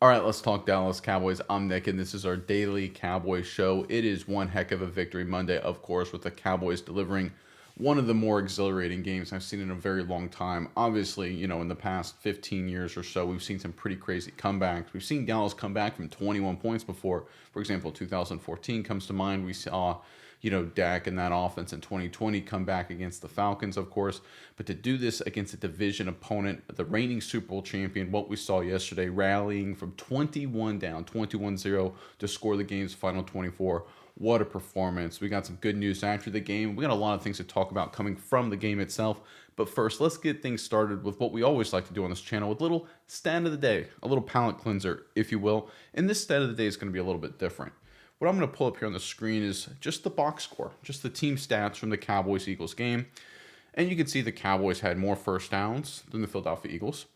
All right, let's talk Dallas Cowboys. I'm Nick, and this is our daily Cowboys show. It is one heck of a victory Monday, of course, with the Cowboys delivering one of the more exhilarating games I've seen in a very long time. Obviously, in the past 15 years or so, we've seen some pretty crazy comebacks. We've seen Dallas come back from 21 points before. For example, 2014 comes to mind. We saw Dak and that offense in 2020 come back against the Falcons, of course. But to do this against a division opponent, the reigning Super Bowl champion, what we saw yesterday, rallying from 21 down, 21-0 to score the game's final 24. What a performance. We got some good news after the game. We got a lot of things to talk about coming from the game itself. But first, let's get things started with what we always like to do on this channel, with a little stat of the day, a little palate cleanser, if you will. And this stat of the day is going to be a little bit different. What I'm going to pull up here on the screen is just the box score, just the team stats from the Cowboys-Eagles game. And you can see the Cowboys had more first downs than the Philadelphia Eagles.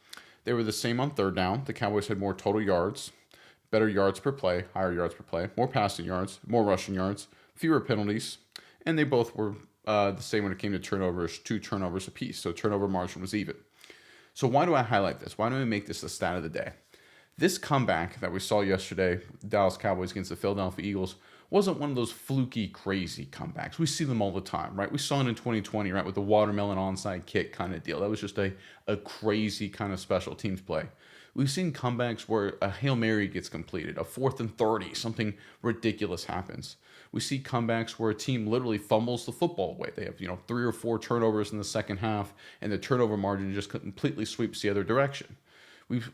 They were the same on third down. The Cowboys had more total yards, better yards per play, higher yards per play, more passing yards, more rushing yards, fewer penalties. And they both were the same when it came to turnovers, 2 turnovers apiece. So turnover margin was even. So why do I highlight this? Why do I make this the stat of the day? This comeback that we saw yesterday, Dallas Cowboys against the Philadelphia Eagles, wasn't one of those fluky, crazy comebacks. We see them all the time, right? We saw it in 2020, right, with the watermelon onside kick kind of deal. That was just a crazy kind of special teams play. We've seen comebacks where a Hail Mary gets completed, a 4th and 30, something ridiculous happens. We see comebacks where a team literally fumbles the football away. They have, 3 or 4 turnovers in the second half, and the turnover margin just completely sweeps the other direction.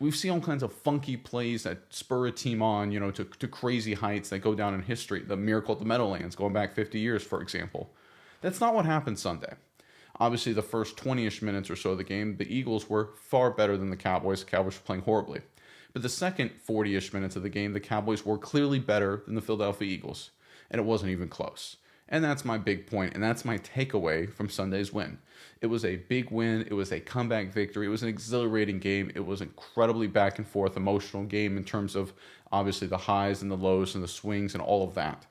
We've seen all kinds of funky plays that spur a team on, to crazy heights that go down in history. The miracle at the Meadowlands, going back 50 years, for example. That's not what happened Sunday. Obviously, the first 20-ish minutes or so of the game, the Eagles were far better than the Cowboys. The Cowboys were playing horribly. But the second 40-ish minutes of the game, the Cowboys were clearly better than the Philadelphia Eagles. And it wasn't even close. And that's my big point, and that's my takeaway from Sunday's win. It was a big win. It was a comeback victory. It was an exhilarating game. It was an incredibly back and forth emotional game in terms of obviously the highs and the lows and the swings and all of that.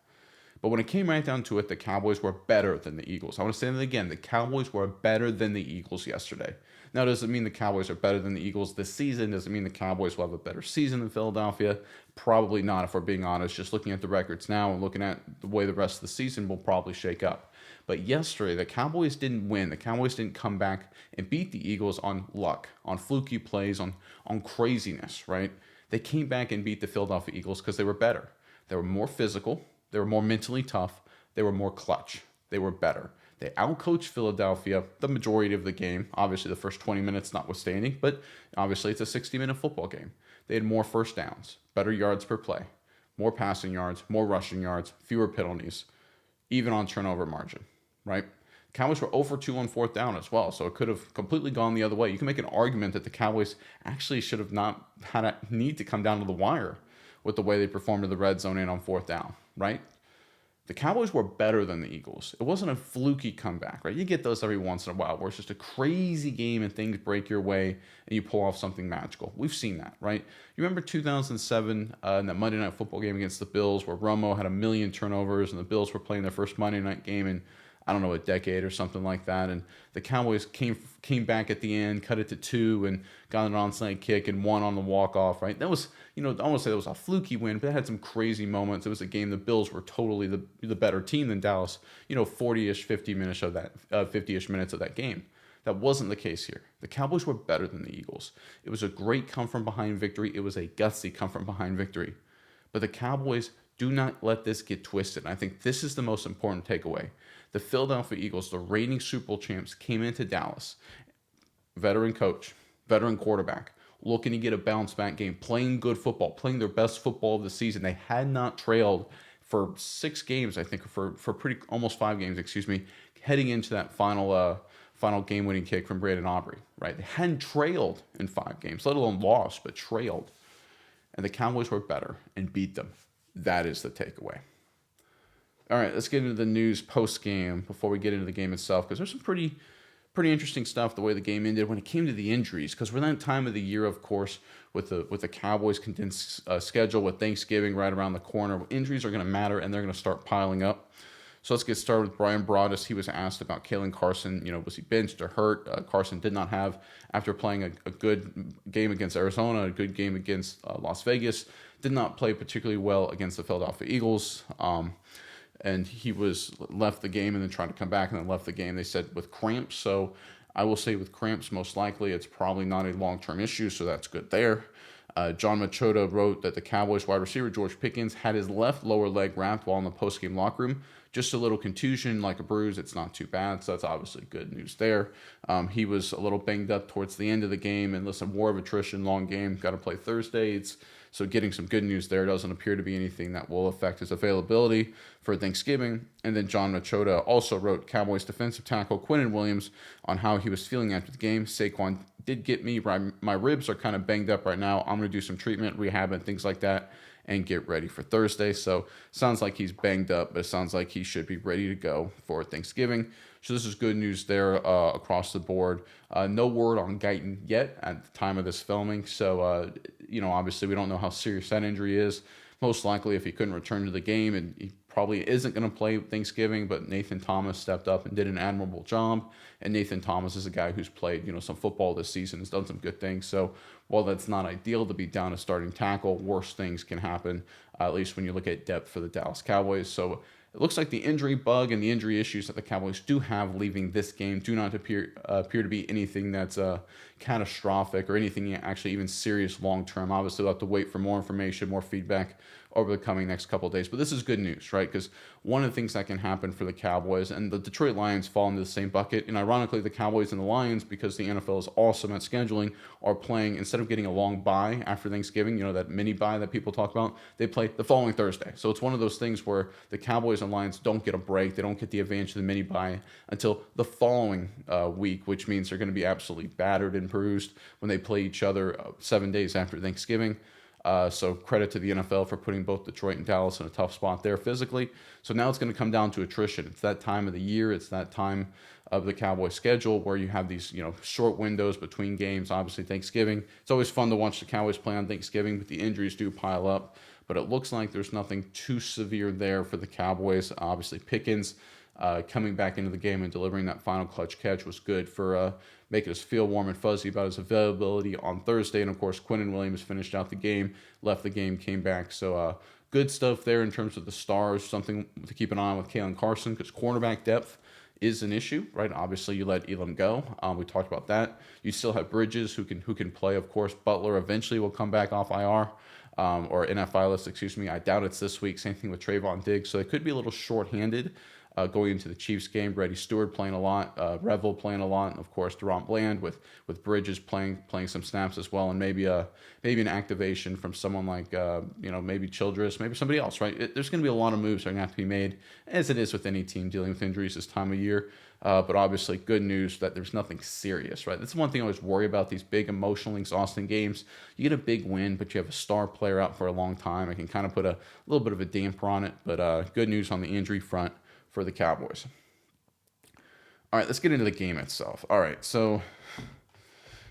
But when it came right down to it, the Cowboys were better than the Eagles. I want to say that again. The Cowboys were better than the Eagles yesterday. Now, does it mean the Cowboys are better than the Eagles this season? Does it mean the Cowboys will have a better season than Philadelphia? Probably not, if we're being honest. Just looking at the records now and looking at the way the rest of the season will probably shake up. But yesterday, the Cowboys didn't win. The Cowboys didn't come back and beat the Eagles on luck, on fluky plays, on craziness, right? They came back and beat the Philadelphia Eagles because they were better. They were more physical. They were more mentally tough. They were more clutch. They were better. They outcoached Philadelphia the majority of the game, obviously the first 20 minutes notwithstanding, but obviously it's a 60-minute football game. They had more first downs, better yards per play, more passing yards, more rushing yards, fewer penalties, even on turnover margin, right? Cowboys were 0 for 2 on 4th down as well, so it could have completely gone the other way. You can make an argument that the Cowboys actually should have not had a need to come down to the wire with the way they performed in the red zone and on 4th down, right? The Cowboys were better than the Eagles. It wasn't a fluky comeback, right? You get those every once in a while where it's just a crazy game and things break your way and you pull off something magical. We've seen that, right? You remember 2007 in that Monday Night Football game against the Bills where Romo had a million turnovers and the Bills were playing their first Monday night game in, I don't know, a decade or something like that. And the Cowboys came back at the end, cut it to 2, and got an onside kick and won on the walk-off, right? That was, I won't say that was a fluky win, but it had some crazy moments. It was a game the Bills were totally the better team than Dallas, 40-ish, 50-ish minutes of that game. That wasn't the case here. The Cowboys were better than the Eagles. It was a great come-from-behind victory. It was a gutsy come-from-behind victory. But the Cowboys do not let this get twisted. And I think this is the most important takeaway. The Philadelphia Eagles, the reigning Super Bowl champs, came into Dallas. Veteran coach, veteran quarterback, looking to get a bounce back game, playing good football, playing their best football of the season. They had not trailed for 6 games, I think, for pretty almost 5 games, excuse me, heading into that final game-winning kick from Brandon Aubrey, right? They hadn't trailed in 5 games, let alone lost, but trailed. And the Cowboys were better and beat them. That is the takeaway. All right, let's get into the news post-game before we get into the game itself, because there's some pretty interesting stuff the way the game ended when it came to the injuries, because we're in that time of the year, of course, with the Cowboys' condensed schedule with Thanksgiving right around the corner. Injuries are going to matter, and they're going to start piling up. So let's get started with Brian Broaddus. He was asked about Kalen Carson. Was he benched or hurt? Carson did not have, after playing a good game against Arizona, a good game against Las Vegas, did not play particularly well against the Philadelphia Eagles. And he was left the game and then tried to come back and then left the game, they said, with cramps. So I will say with cramps, most likely it's probably not a long-term issue, so that's good there. John Machota wrote that the Cowboys wide receiver George Pickens had his left lower leg wrapped while in the post-game locker room. Just a little contusion, like a bruise. It's not too bad, so that's obviously good news there. He was a little banged up towards the end of the game, and listen, war of attrition, long game, got to play Thursday. So getting some good news there. Doesn't appear to be anything that will affect his availability for Thanksgiving. And then John Machota also wrote Cowboys defensive tackle Quinnen Williams on how he was feeling after the game. Saquon did get me. My ribs are kind of banged up right now. I'm going to do some treatment, rehab, and things like that and get ready for Thursday. So sounds like he's banged up, but it sounds like he should be ready to go for Thanksgiving. So this is good news there across the board. No word on Guyton yet at the time of this filming. So, obviously we don't know how serious that injury is. Most likely if he couldn't return to the game, and he probably isn't going to play Thanksgiving, but Nathan Thomas stepped up and did an admirable job. And Nathan Thomas is a guy who's played, some football this season, has done some good things. So while that's not ideal to be down a starting tackle, worse things can happen, at least when you look at depth for the Dallas Cowboys. So it looks like the injury bug and the injury issues that the Cowboys do have leaving this game do not appear to be anything that's catastrophic or anything actually even serious long-term. Obviously, we'll have to wait for more information, more feedback over the coming next couple of days. But this is good news, right? Because one of the things that can happen for the Cowboys, and the Detroit Lions fall into the same bucket, and ironically, the Cowboys and the Lions, because the NFL is awesome at scheduling, are playing, instead of getting a long bye after Thanksgiving, that mini bye that people talk about, they play the following Thursday. So it's one of those things where the Cowboys and Lions don't get a break. They don't get the advantage of the mini bye until the following week, which means they're going to be absolutely battered and bruised when they play each other 7 days after Thanksgiving. So credit to the NFL for putting both Detroit and Dallas in a tough spot there physically. So now it's going to come down to attrition. It's that time of the year. It's that time of the Cowboys schedule where you have these, short windows between games. Obviously Thanksgiving. It's always fun to watch the Cowboys play on Thanksgiving, but the injuries do pile up. But it looks like there's nothing too severe there for the Cowboys. Obviously Pickens coming back into the game and delivering that final clutch catch was good for making us feel warm and fuzzy about his availability on Thursday. And of course, Quinnen Williams finished out the game, left the game, came back. So good stuff there in terms of the stars. Something to keep an eye on with Kalen Carson, because cornerback depth is an issue, right? Obviously, you let Elam go. We talked about that. You still have Bridges who can play. Of course, Butler eventually will come back off IR. Or NFI list, excuse me. I doubt it's this week. Same thing with Trayvon Diggs. So they could be a little short-handed going into the Chiefs game. Brady Stewart playing a lot, Revel playing a lot, and of course Durant Bland with Bridges playing some snaps as well, and maybe an activation from someone like maybe Childress, maybe somebody else, right? There's going to be a lot of moves that are going to have to be made, as it is with any team dealing with injuries this time of year. But obviously, good news that there's nothing serious, right? That's one thing I always worry about, these big, emotionally exhausting games. You get a big win, but you have a star player out for a long time. It can kind of put a little bit of a damper on it, but good news on the injury front for the Cowboys. All right, let's get into the game itself. All right, so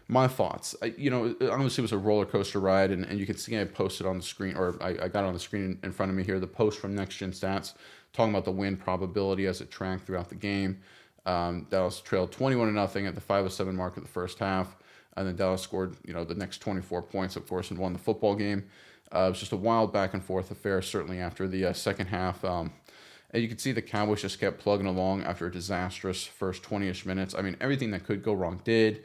my thoughts. Obviously it was a roller coaster ride, and you can see I posted on the screen, or I got it on the screen in front of me here, the post from Next Gen Stats talking about the win probability as it tracked throughout the game. Dallas trailed 21-0 at the 5:07 mark of the first half, and then Dallas scored, the next 24 points, of course, and won the football game. It was just a wild back and forth affair, certainly after the second half. And you can see the Cowboys just kept plugging along after a disastrous first 20-ish minutes. I mean, everything that could go wrong did.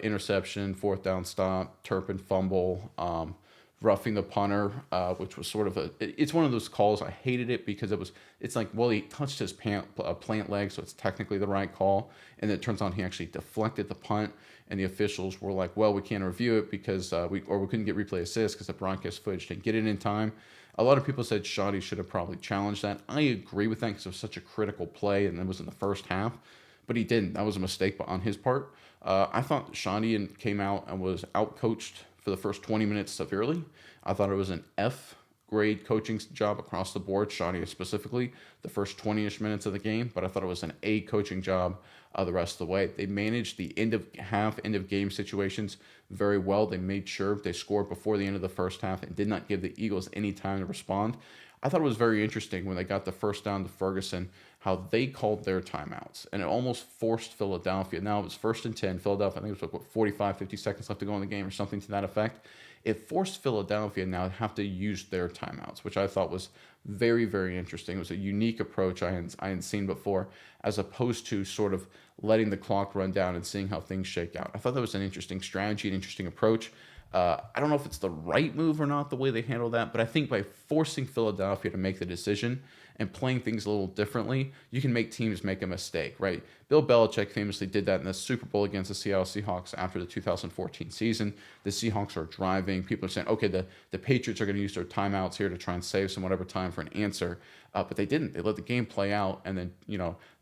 Interception, fourth down stop, Turpin fumble, roughing the punter, which was sort of it's one of those calls. I hated it because it's like, well, he touched his plant leg, so it's technically the right call. And then it turns out he actually deflected the punt, and the officials were like, well, we can't review it because we couldn't get replay assist because the broadcast footage didn't get it in time. A lot of people said Shoddy should have probably challenged that. I agree with that because it was such a critical play, and it was in the first half, but he didn't. That was a mistake on his part. I thought Shoddy came out and was outcoached for the first 20 minutes severely. I thought it was an F grade coaching job across the board, Shoddy specifically, the first 20-ish minutes of the game, but I thought it was an A coaching job the rest of the way. They managed the end of game situations very well. They made sure they scored before the end of the first half and did not give the Eagles any time to respond. I thought it was very interesting when they got the first down to Ferguson, how they called their timeouts. And it almost forced Philadelphia. Now it was 1st and 10. Philadelphia, I think it was like, what, 45, 50 seconds left to go in the game or something to that effect. It forced Philadelphia now to have to use their timeouts, which I thought was very, very interesting. It was a unique approach I hadn't seen before, as opposed to sort of letting the clock run down and seeing how things shake out. I thought that was an interesting strategy, an interesting approach. I don't know if it's the right move or not, the way they handle that, but I think by forcing Philadelphia to make the decision and playing things a little differently, you can make teams make a mistake, right? Bill Belichick famously did that in the Super Bowl against the Seattle Seahawks after the 2014 season. The Seahawks are driving. People are saying, okay, the Patriots are going to use their timeouts here to try and save some whatever time for an answer. But they didn't. They let the game play out. And then,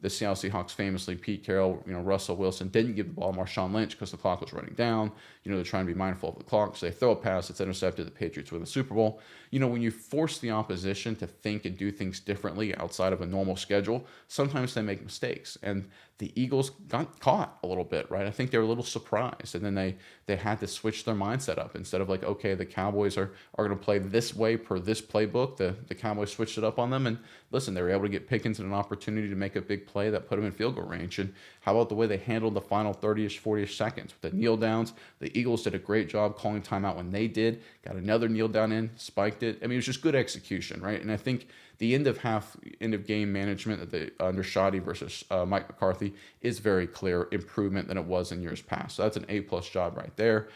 the Seattle Seahawks famously, Pete Carroll, Russell Wilson didn't give the ball to Marshawn Lynch because the clock was running down. They're trying to be mindful of the clock. So they throw a pass that's intercepted. The Patriots win the Super Bowl. When you force the opposition to think and do things differently outside of a normal schedule, sometimes they make mistakes. And the Eagles got caught a little bit, right? I think they were a little surprised. And then they had to switch their mindset up. Instead of like, okay, the Cowboys are going to play this way per this playbook, the Cowboys switched it up on them. And listen, they were able to get Pickens an opportunity to make a big play that put them in field goal range. And how about the way they handled the final 30-ish, 40-ish seconds with the kneel downs? The Eagles did a great job calling timeout when they did, got another kneel down in, spiked it. I mean, it was just good execution, right? And I think the end of game management under Shoddy versus Mike McCarthy is very clear improvement than it was in years past. So that's an A+ job right there.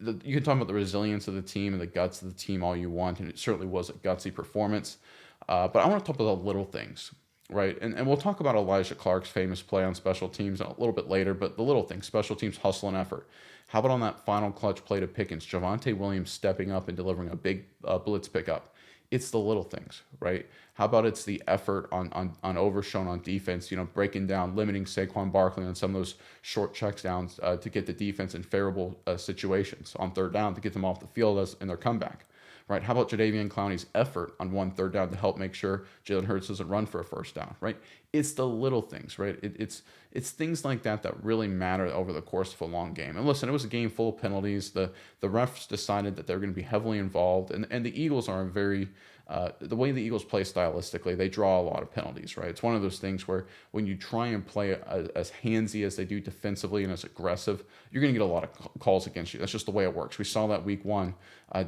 You can talk about the resilience of the team and the guts of the team all you want, and it certainly was a gutsy performance. But I want to talk about the little things, right? And we'll talk about Elijah Clark's famous play on special teams a little bit later, but the little things, special teams hustle and effort. How about on that final clutch play to Pickens, Javonte Williams stepping up and delivering a big blitz pickup? It's the little things, right? How about it's the effort on Overshown on defense, breaking down, limiting Saquon Barkley on some of those short checks downs to get the defense in favorable situations on third down to get them off the field in their comeback, right? How about Jadeveon Clowney's effort on one third down to help make sure Jalen Hurts doesn't run for a first down, right? It's the little things, right? It's things like that really matter over the course of a long game. And listen, it was a game full of penalties. The refs decided that they're going to be heavily involved, and the Eagles are the way the Eagles play stylistically, they draw a lot of penalties, right? It's one of those things where when you try and play as handsy as they do defensively and as aggressive, you're going to get a lot of calls against you. That's just the way it works. We saw that week one,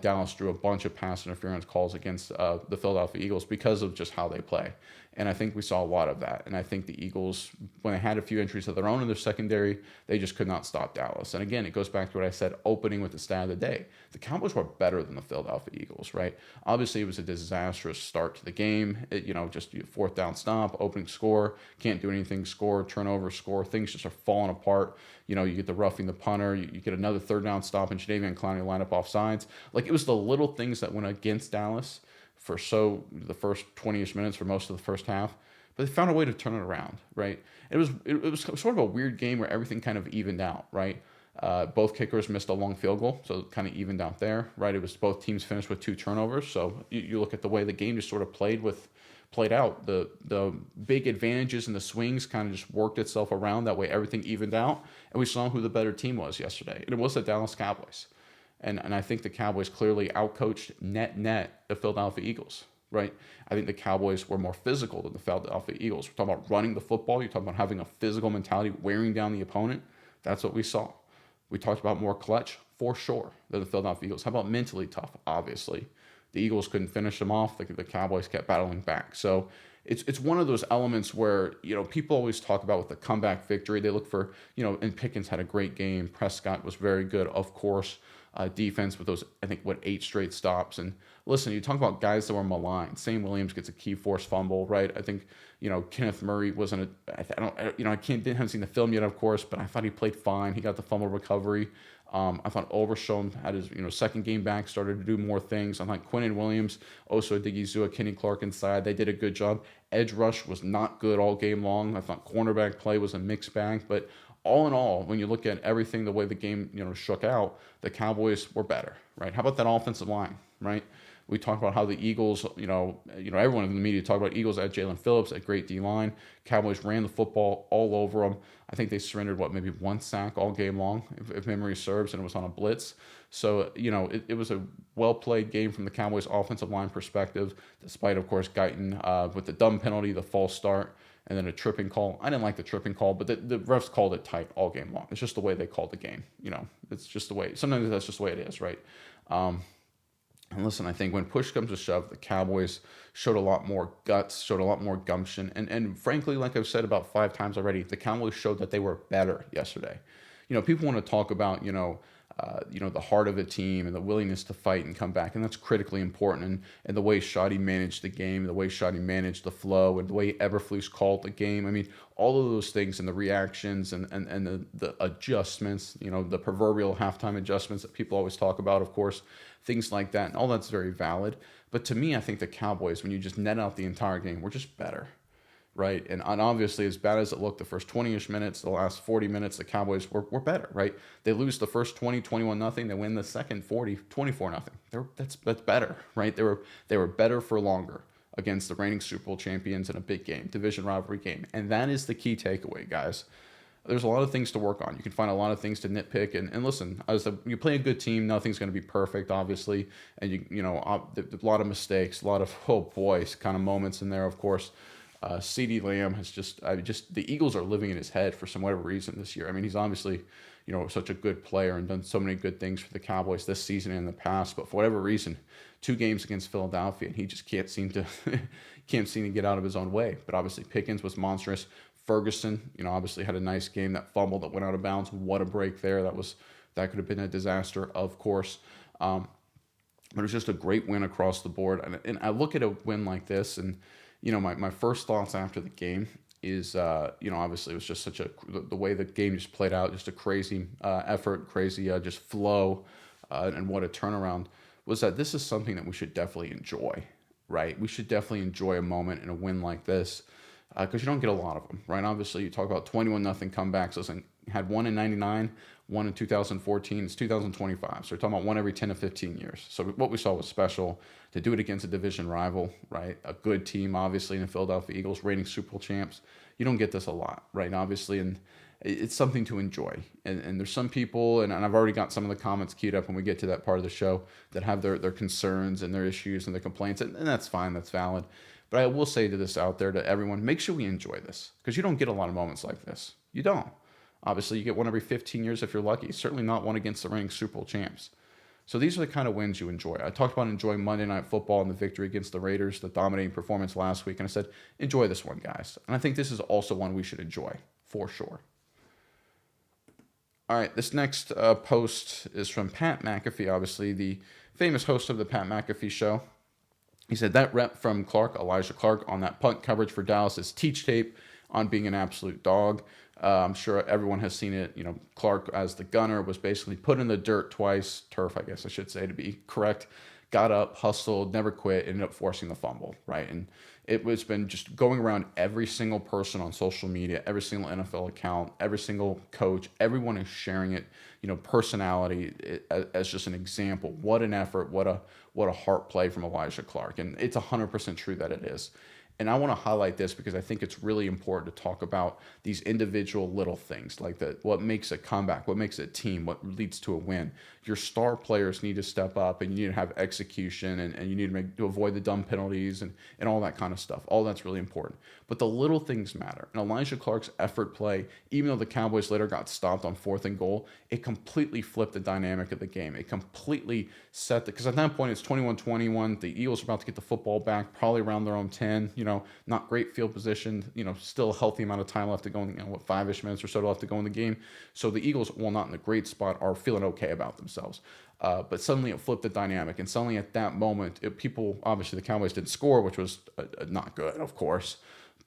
Dallas drew a bunch of pass interference calls against the Philadelphia Eagles because of just how they play. And I think we saw a lot of that. And I think the Eagles, when they had a few injuries of their own in their secondary, they just could not stop Dallas. And again, it goes back to what I said opening with the stat of the day. The Cowboys were better than the Philadelphia Eagles, right? Obviously, it was a disastrous start to the game. Just fourth down stop, opening score, can't do anything, score, turnover, score. Things just are falling apart. You get the roughing the punter. You get another third down stop, and Jadeveon Clowney line up off sides. Like, it was the little things that went against Dallas for the first 20-ish minutes for most of the first half, but they found a way to turn it around, right? It was sort of a weird game where everything kind of evened out, right? Both kickers missed a long field goal, so it kind of evened out there, right? It was both teams finished with 2 turnovers, so you look at the way the game just sort of played out. The big advantages and the swings kind of just worked itself around. That way everything evened out, and we saw who the better team was yesterday, and it was the Dallas Cowboys. And I think the Cowboys clearly outcoached net the Philadelphia Eagles, right? I think the Cowboys were more physical than the Philadelphia Eagles. We're talking about running the football. You're talking about having a physical mentality, wearing down the opponent. That's what we saw. We talked about more clutch, for sure, than the Philadelphia Eagles. How about mentally tough? Obviously. The Eagles couldn't finish them off. The Cowboys kept battling back. So it's one of those elements where, people always talk about with the comeback victory. They look for, and Pickens had a great game. Prescott was very good, of course. Defense with those, I think, 8 straight stops. And listen, you talk about guys that were maligned. Sam Williams gets a key force fumble, right? I think, Kenneth Murray wasn't didn't seen the film yet, of course, but I thought he played fine. He got the fumble recovery. I thought Overshown had his, second game back, started to do more things. I thought Quinnen Williams, Oso Odigizua, Kenny Clark inside, they did a good job. Edge rush was not good all game long. I thought cornerback play was a mixed bag, but all in all, when you look at everything, the way the game, shook out, the Cowboys were better, right? How about that offensive line? right? We talk about how the Eagles, everyone in the media talk about Eagles at Jalen Phillips, at great D line. Cowboys ran the football all over them. I think they surrendered maybe one sack all game long, if memory serves, and it was on a blitz. So it was a well played game from the Cowboys' offensive line perspective, despite of course Guyton with the dumb penalty, the false start, and then a tripping call. I didn't like the tripping call, but the refs called it tight all game long. It's just the way they called the game. It's just the way. Sometimes that's just the way it is, right? And listen, I think when push comes to shove, the Cowboys showed a lot more guts, showed a lot more gumption, and frankly, like I've said about 5 times already, the Cowboys showed that they were better yesterday. People want to talk about the heart of a team and the willingness to fight and come back, and that's critically important. And the way Shoddy managed the game, the way Shoddy managed the flow, and the way Eberflus called the game. I mean, all of those things and the reactions and the adjustments, the proverbial halftime adjustments that people always talk about, of course, things like that, and all that's very valid. But to me, I think the Cowboys, when you just net out the entire game, were just better. Right. And obviously, as bad as it looked the first 20-ish minutes, the last 40 minutes, the Cowboys were better. Right. They lose the first 20, 21-0. They win the second 40, 24-0. That's better. Right. They were better for longer against the reigning Super Bowl champions in a big game, division rivalry game. And that is the key takeaway, guys. There's a lot of things to work on. You can find a lot of things to nitpick. And listen, you play a good team, nothing's going to be perfect, obviously. And, a lot of mistakes, a lot of, oh boy, kind of moments in there, of course. CeeDee Lamb has the Eagles are living in his head for some whatever reason this year. I mean, he's obviously, such a good player and done so many good things for the Cowboys this season and in the past. But for whatever reason, 2 games against Philadelphia, and he just can't seem to get out of his own way. But obviously, Pickens was monstrous. Ferguson, obviously had a nice game. That fumble that went out of bounds, what a break there. That could have been a disaster, of course. But it was just a great win across the board. And I look at a win like this, and my first thoughts after the game is, obviously it was just the way the game just played out, just a crazy effort, crazy just flow, and what a turnaround, was that this is something that we should definitely enjoy, right? We should definitely enjoy a moment in a win like this, because you don't get a lot of them, right? Obviously, you talk about 21-0 comebacks. Listen, had one in 99, one in 2014. It's 2025. So we're talking about one every 10 to 15 years. So what we saw was special. To do it against a division rival, right? A good team, obviously, in the Philadelphia Eagles, reigning Super Bowl champs. You don't get this a lot, right? Obviously, and it's something to enjoy. And there's some people, and I've already got some of the comments queued up when we get to that part of the show, that have their concerns and their issues and their complaints, and that's fine, that's valid. But I will say to this out there, to everyone, make sure we enjoy this, because you don't get a lot of moments like this. You don't. Obviously, you get one every 15 years if you're lucky. Certainly not one against the reigning Super Bowl champs. So these are the kind of wins you enjoy. I talked about enjoying Monday Night Football and the victory against the Raiders, the dominating performance last week, and I said, enjoy this one, guys. And I think this is also one we should enjoy, for sure. All right, this next post is from Pat McAfee, obviously the famous host of the Pat McAfee Show. He said, that rep from Elijah Clark, on that punt coverage for Dallas is teach tape on being an absolute dog. I'm sure everyone has seen it. Clark, as the gunner, was basically put in the dirt twice, turf, I guess I should say, to be correct. Got up, hustled, never quit, ended up forcing the fumble, right? And it was been just going around every single person on social media, every single NFL account, every single coach, everyone is sharing it. Personality as just an example. What an effort! What a heart play from Elijah Clark, and it's 100% true that it is. And I want to highlight this because I think it's really important to talk about these individual little things, like what makes a comeback, what makes a team, what leads to a win. Your star players need to step up, and you need to have execution, and you need to avoid the dumb penalties and all that kind of stuff. All that's really important. But the little things matter. And Elijah Clark's effort play, even though the Cowboys later got stopped on 4th and goal, it completely flipped the dynamic of the game. It completely set because at that point it's 21-21. The Eagles are about to get the football back, probably around their own 10. Not great field position. Still a healthy amount of time left to go. 5-ish minutes or so left to go in the game. So the Eagles, while not in a great spot, are feeling okay about themselves. But suddenly it flipped the dynamic, and suddenly at that moment, obviously the Cowboys didn't score, which was not good, of course.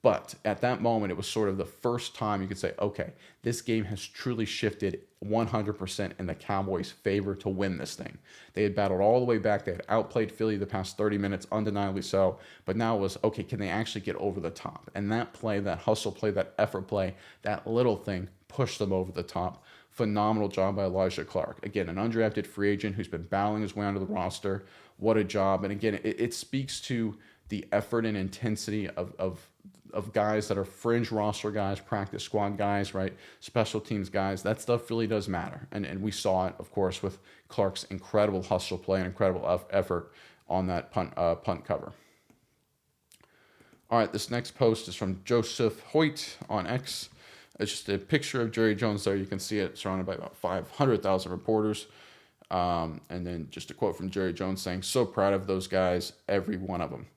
But at that moment, it was sort of the first time you could say, okay, this game has truly shifted 100% in the Cowboys' favor to win this thing. They had battled all the way back. They had outplayed Philly the past 30 minutes, undeniably so. But now it was, okay, can they actually get over the top? And that play, that hustle play, that effort play, that little thing pushed them over the top. Phenomenal job by Elijah Clark. Again, an undrafted free agent who's been battling his way onto the roster. what a job. And again, it speaks to the effort and intensity of guys that are fringe roster guys, practice squad guys, right? Special teams guys. That stuff really does matter. And we saw it, of course, with Clark's incredible hustle play and incredible effort on that punt cover. All right, this next post is from Joseph Hoyt on X. It's just a picture of Jerry Jones there. You can see it surrounded by about 500,000 reporters. And then just a quote from Jerry Jones saying, "So proud of those guys, every one of them."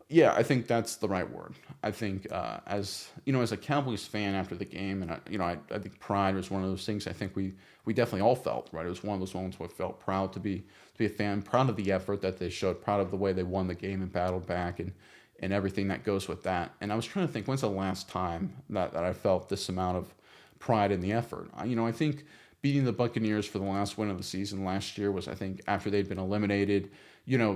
Yeah, I think that's the right word. I think as as a Cowboys fan after the game, and I think pride was one of those things. I think we definitely all felt, right. It was one of those moments where we felt proud to be a fan, proud of the effort that they showed, proud of the way they won the game and battled back, and everything that goes with that. And I was trying to think, when's the last time that I felt this amount of pride in the effort? I think beating the Buccaneers for the last win of the season last year was, I think, after they'd been eliminated,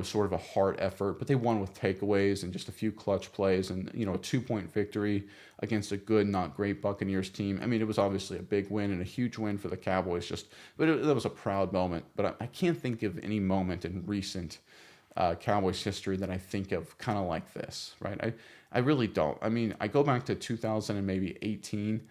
sort of a heart effort, but they won with takeaways and just a few clutch plays and, a 2-point victory against a good, not great Buccaneers team. I mean, it was obviously a big win and a huge win for the Cowboys, but that was a proud moment. But I can't think of any moment in recent Cowboys history that I think of kind of like this, right? I really don't. I mean, I go back to 2000 and maybe 18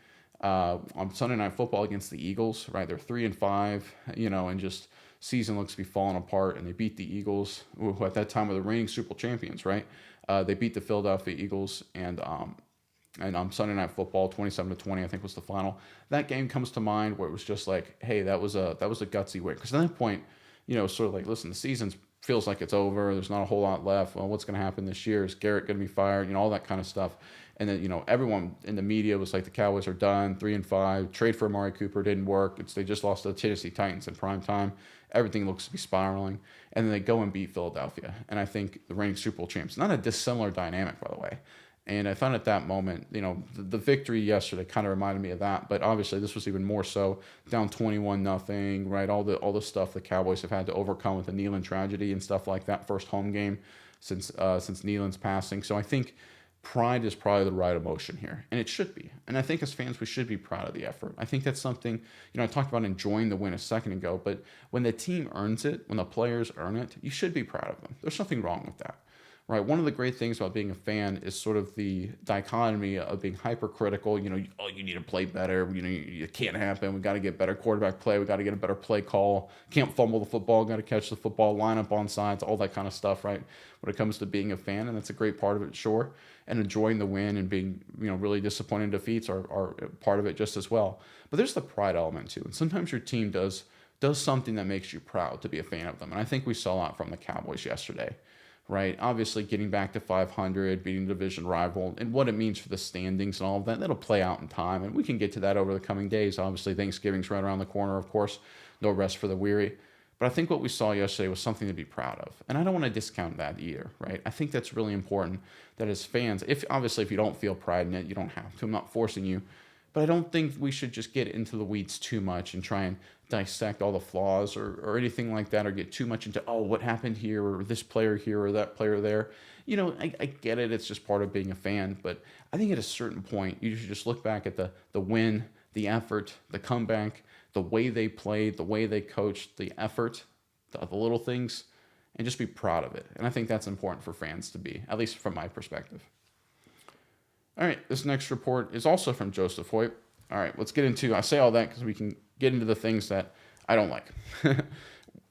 on Sunday Night Football against the Eagles, right? They're 3-5, and just season looks to be falling apart, and they beat the Eagles, who at that time were the reigning Super Bowl champions, right? They beat the Philadelphia Eagles, and on Sunday Night Football, 27-20, I think was the final. That game comes to mind where it was just like, hey, that was a gutsy win, because at that point, sort of like, listen, the season's feels like it's over. There's not a whole lot left. Well, what's going to happen this year? Is Garrett going to be fired? All that kind of stuff. And then, everyone in the media was like, the Cowboys are done, 3-5. Trade for Amari Cooper didn't work. They just lost to the Tennessee Titans in prime time. Everything looks to be spiraling. And then they go and beat Philadelphia. And I think the reigning Super Bowl champs. Not a dissimilar dynamic, by the way. And I found at that moment, the victory yesterday kind of reminded me of that. But obviously, this was even more so, down 21-0, right? All the stuff the Cowboys have had to overcome with the Nealon tragedy and stuff like that. First home game since Nealon's passing. So I think pride is probably the right emotion here, and it should be. And I think as fans, we should be proud of the effort. I think that's something, I talked about enjoying the win a second ago, but when the team earns it, when the players earn it, you should be proud of them. There's nothing wrong with that. Right, one of the great things about being a fan is sort of the dichotomy of being hypercritical. You need to play better. It can't happen. We got to get better quarterback play. We got to get a better play call. Can't fumble the football. Got to catch the football. Line up on sides. All that kind of stuff. Right, when it comes to being a fan, and that's a great part of it, sure. And enjoying the win and being really disappointed in defeats are part of it just as well. But there's the pride element too. And sometimes your team does something that makes you proud to be a fan of them. And I think we saw that from the Cowboys yesterday. Right, obviously getting back to 500, beating the division rival, and what it means for the standings and all of that, that'll play out in time, and we can get to that over the coming days. Obviously, Thanksgiving's right around the corner, of course, no rest for the weary. But I think what we saw yesterday was something to be proud of, and I don't want to discount that either, right? I think that's really important that as fans, if you don't feel pride in it, you don't have to. I'm not forcing you, but I don't think we should just get into the weeds too much and try and dissect all the flaws or anything like that, or get too much into, what happened here, or this player here, or that player there. I get it. It's just part of being a fan. But I think at a certain point, you should just look back at the win, the effort, the comeback, the way they played, the way they coached, the effort, the little things, and just be proud of it. And I think that's important for fans to be, at least from my perspective. All right, this next report is also from Joseph Hoyt. All right, let's get into, I say all that because we can get into the things that I don't like.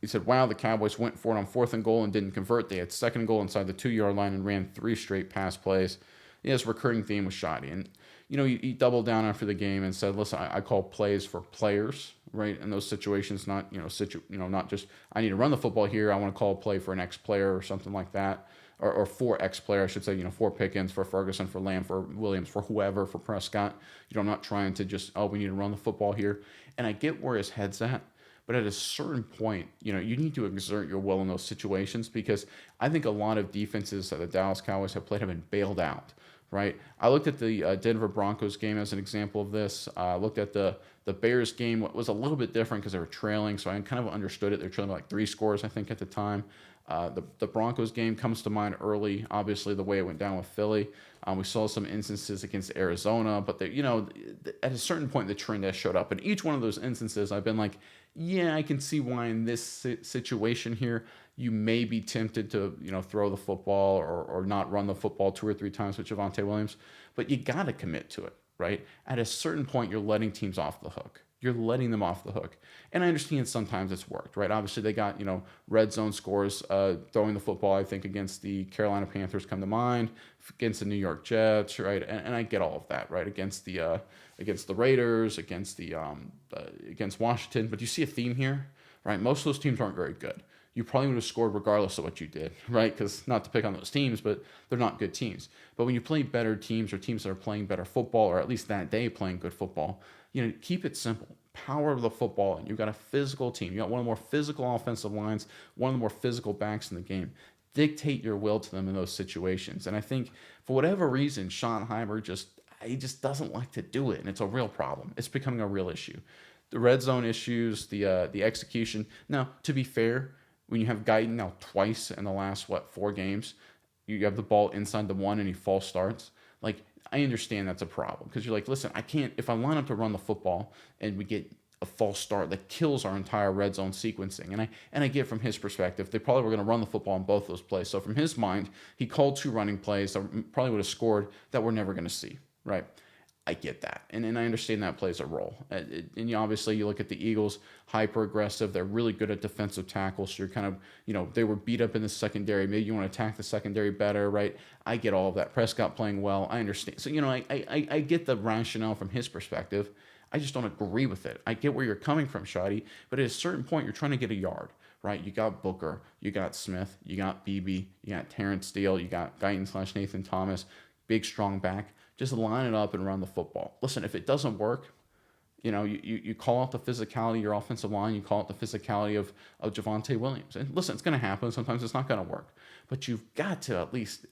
He said, wow, the Cowboys went for it on 4th and goal and didn't convert. They had 2nd and goal inside the 2-yard line and ran 3 straight pass plays. His recurring theme was shoddy. And, he doubled down after the game and said, listen, I call plays for players, right? In those situations, not, not just, I need to run the football here. I want to call a play for an X player or something like that. Or for X player, I should say, for Pickens, for Ferguson, for Lamb, for Williams, for whoever, for Prescott. I'm not trying to just, we need to run the football here. And I get where his head's at. But at a certain point, you need to exert your will in those situations, because I think a lot of defenses that the Dallas Cowboys have played have been bailed out, right? I looked at the Denver Broncos game as an example of this. I looked at the Bears game. What was a little bit different because they were trailing, so I kind of understood it. They're trailing by like 3 scores, I think, at the time. The Broncos game comes to mind early. Obviously, the way it went down with Philly. We saw some instances against Arizona, but at a certain point, the trend has showed up. And each one of those instances, I've been like, yeah, I can see why in this situation here, you may be tempted to throw the football or not run the football 2 or 3 times with Javonte Williams, but you got to commit to it, right? At a certain point, you're letting teams off the hook. You're letting them off the hook. And I understand sometimes it's worked, right? Obviously, they got, red zone scores throwing the football, I think, against the Carolina Panthers come to mind, against the New York Jets, right? And I get all of that, right? Against the Raiders, against Washington. But you see a theme here, right? Most of those teams aren't very good. You probably would have scored regardless of what you did, right? Because not to pick on those teams, but they're not good teams. But when you play better teams or teams that are playing better football, or at least that day playing good football, keep it simple. Power the football, and you've got a physical team. You got one of the more physical offensive lines, one of the more physical backs in the game. Dictate your will to them in those situations. And I think for whatever reason, Schottenheimer he just doesn't like to do it, and it's a real problem. It's becoming a real issue. The red zone issues, the execution. Now, to be fair, when you have Guyton now twice in the last 4 games, you have the ball inside the 1 and he false starts. Like, I understand that's a problem because you're like, listen, I can't, if I line up to run the football and we get a false start that kills our entire red zone sequencing. And I get from his perspective, they probably were going to run the football in both those plays. So from his mind, he called 2 running plays that probably would have scored that we're never going to see, right? I get that. And I understand that plays a role. And obviously you look at the Eagles, hyper aggressive. They're really good at defensive tackles. So you're kind of, they were beat up in the secondary. Maybe you want to attack the secondary better, right? I get all of that. Prescott playing well. I understand. So, I get the rationale from his perspective. I just don't agree with it. I get where you're coming from, Shotty. But at a certain point, you're trying to get a yard, right? You got Booker. You got Smith. You got Beebe. You got Terrence Steele. You got Guyton/Nathan Thomas. Big, strong back. Just line it up and run the football. Listen, if it doesn't work, you call out the physicality of your offensive line. You call out the physicality of Javonte Williams. And listen, it's going to happen. Sometimes it's not going to work. But you've got to at least,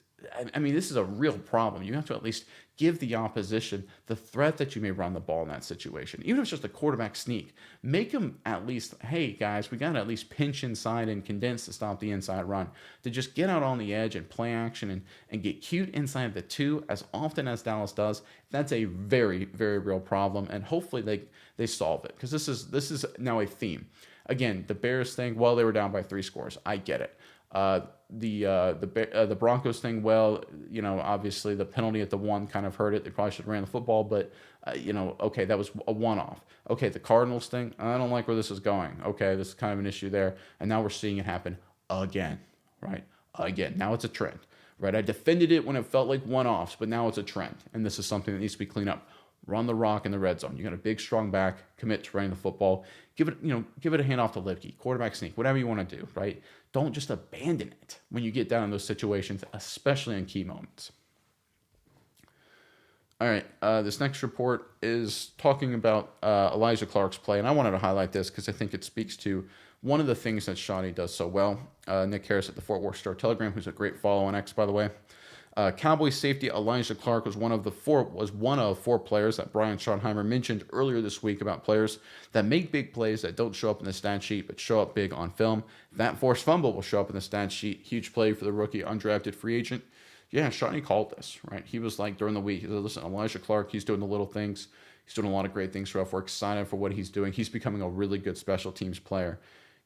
this is a real problem. You have to at least give the opposition the threat that you may run the ball in that situation. Even if it's just a quarterback sneak, make them at least, hey, guys, we got to at least pinch inside and condense to stop the inside run. To just get out on the edge and play action and get cute inside the 2 as often as Dallas does, that's a very, very real problem. And hopefully they solve it because this is now a theme. Again, the Bears thing, well, they were down by 3 scores. I get it. The Broncos thing, well, obviously the penalty at the 1 kind of hurt it. They probably should have ran the football, but, okay, that was a one-off. Okay, the Cardinals thing, I don't like where this is going. Okay, this is kind of an issue there. And now we're seeing it happen again, right? Again. Now it's a trend, right? I defended it when it felt like one-offs, but now it's a trend. And this is something that needs to be cleaned up. Run the rock in the red zone. You got a big, strong back. Commit to running the football. Give it a handoff to Lipke, quarterback sneak, whatever you want to do, right? Don't just abandon it when you get down in those situations, especially in key moments. All right, this next report is talking about Elijah Clark's play, and I wanted to highlight this because I think it speaks to one of the things that Shotty does so well. Nick Harris at the Fort Worth Star-Telegram, who's a great follow on X, by the way. Cowboys safety Elijah Clark was one of 4 players that Brian Schottenheimer mentioned earlier this week about players that make big plays that don't show up in the stat sheet but show up big on film. That forced fumble will show up in the stat sheet. Huge play for the rookie undrafted free agent. Yeah, Shotty called this, right? He was like during the week, he said, listen, Elijah Clark, he's doing the little things. He's doing a lot of great things for us. We're excited for what he's doing. He's becoming a really good special teams player.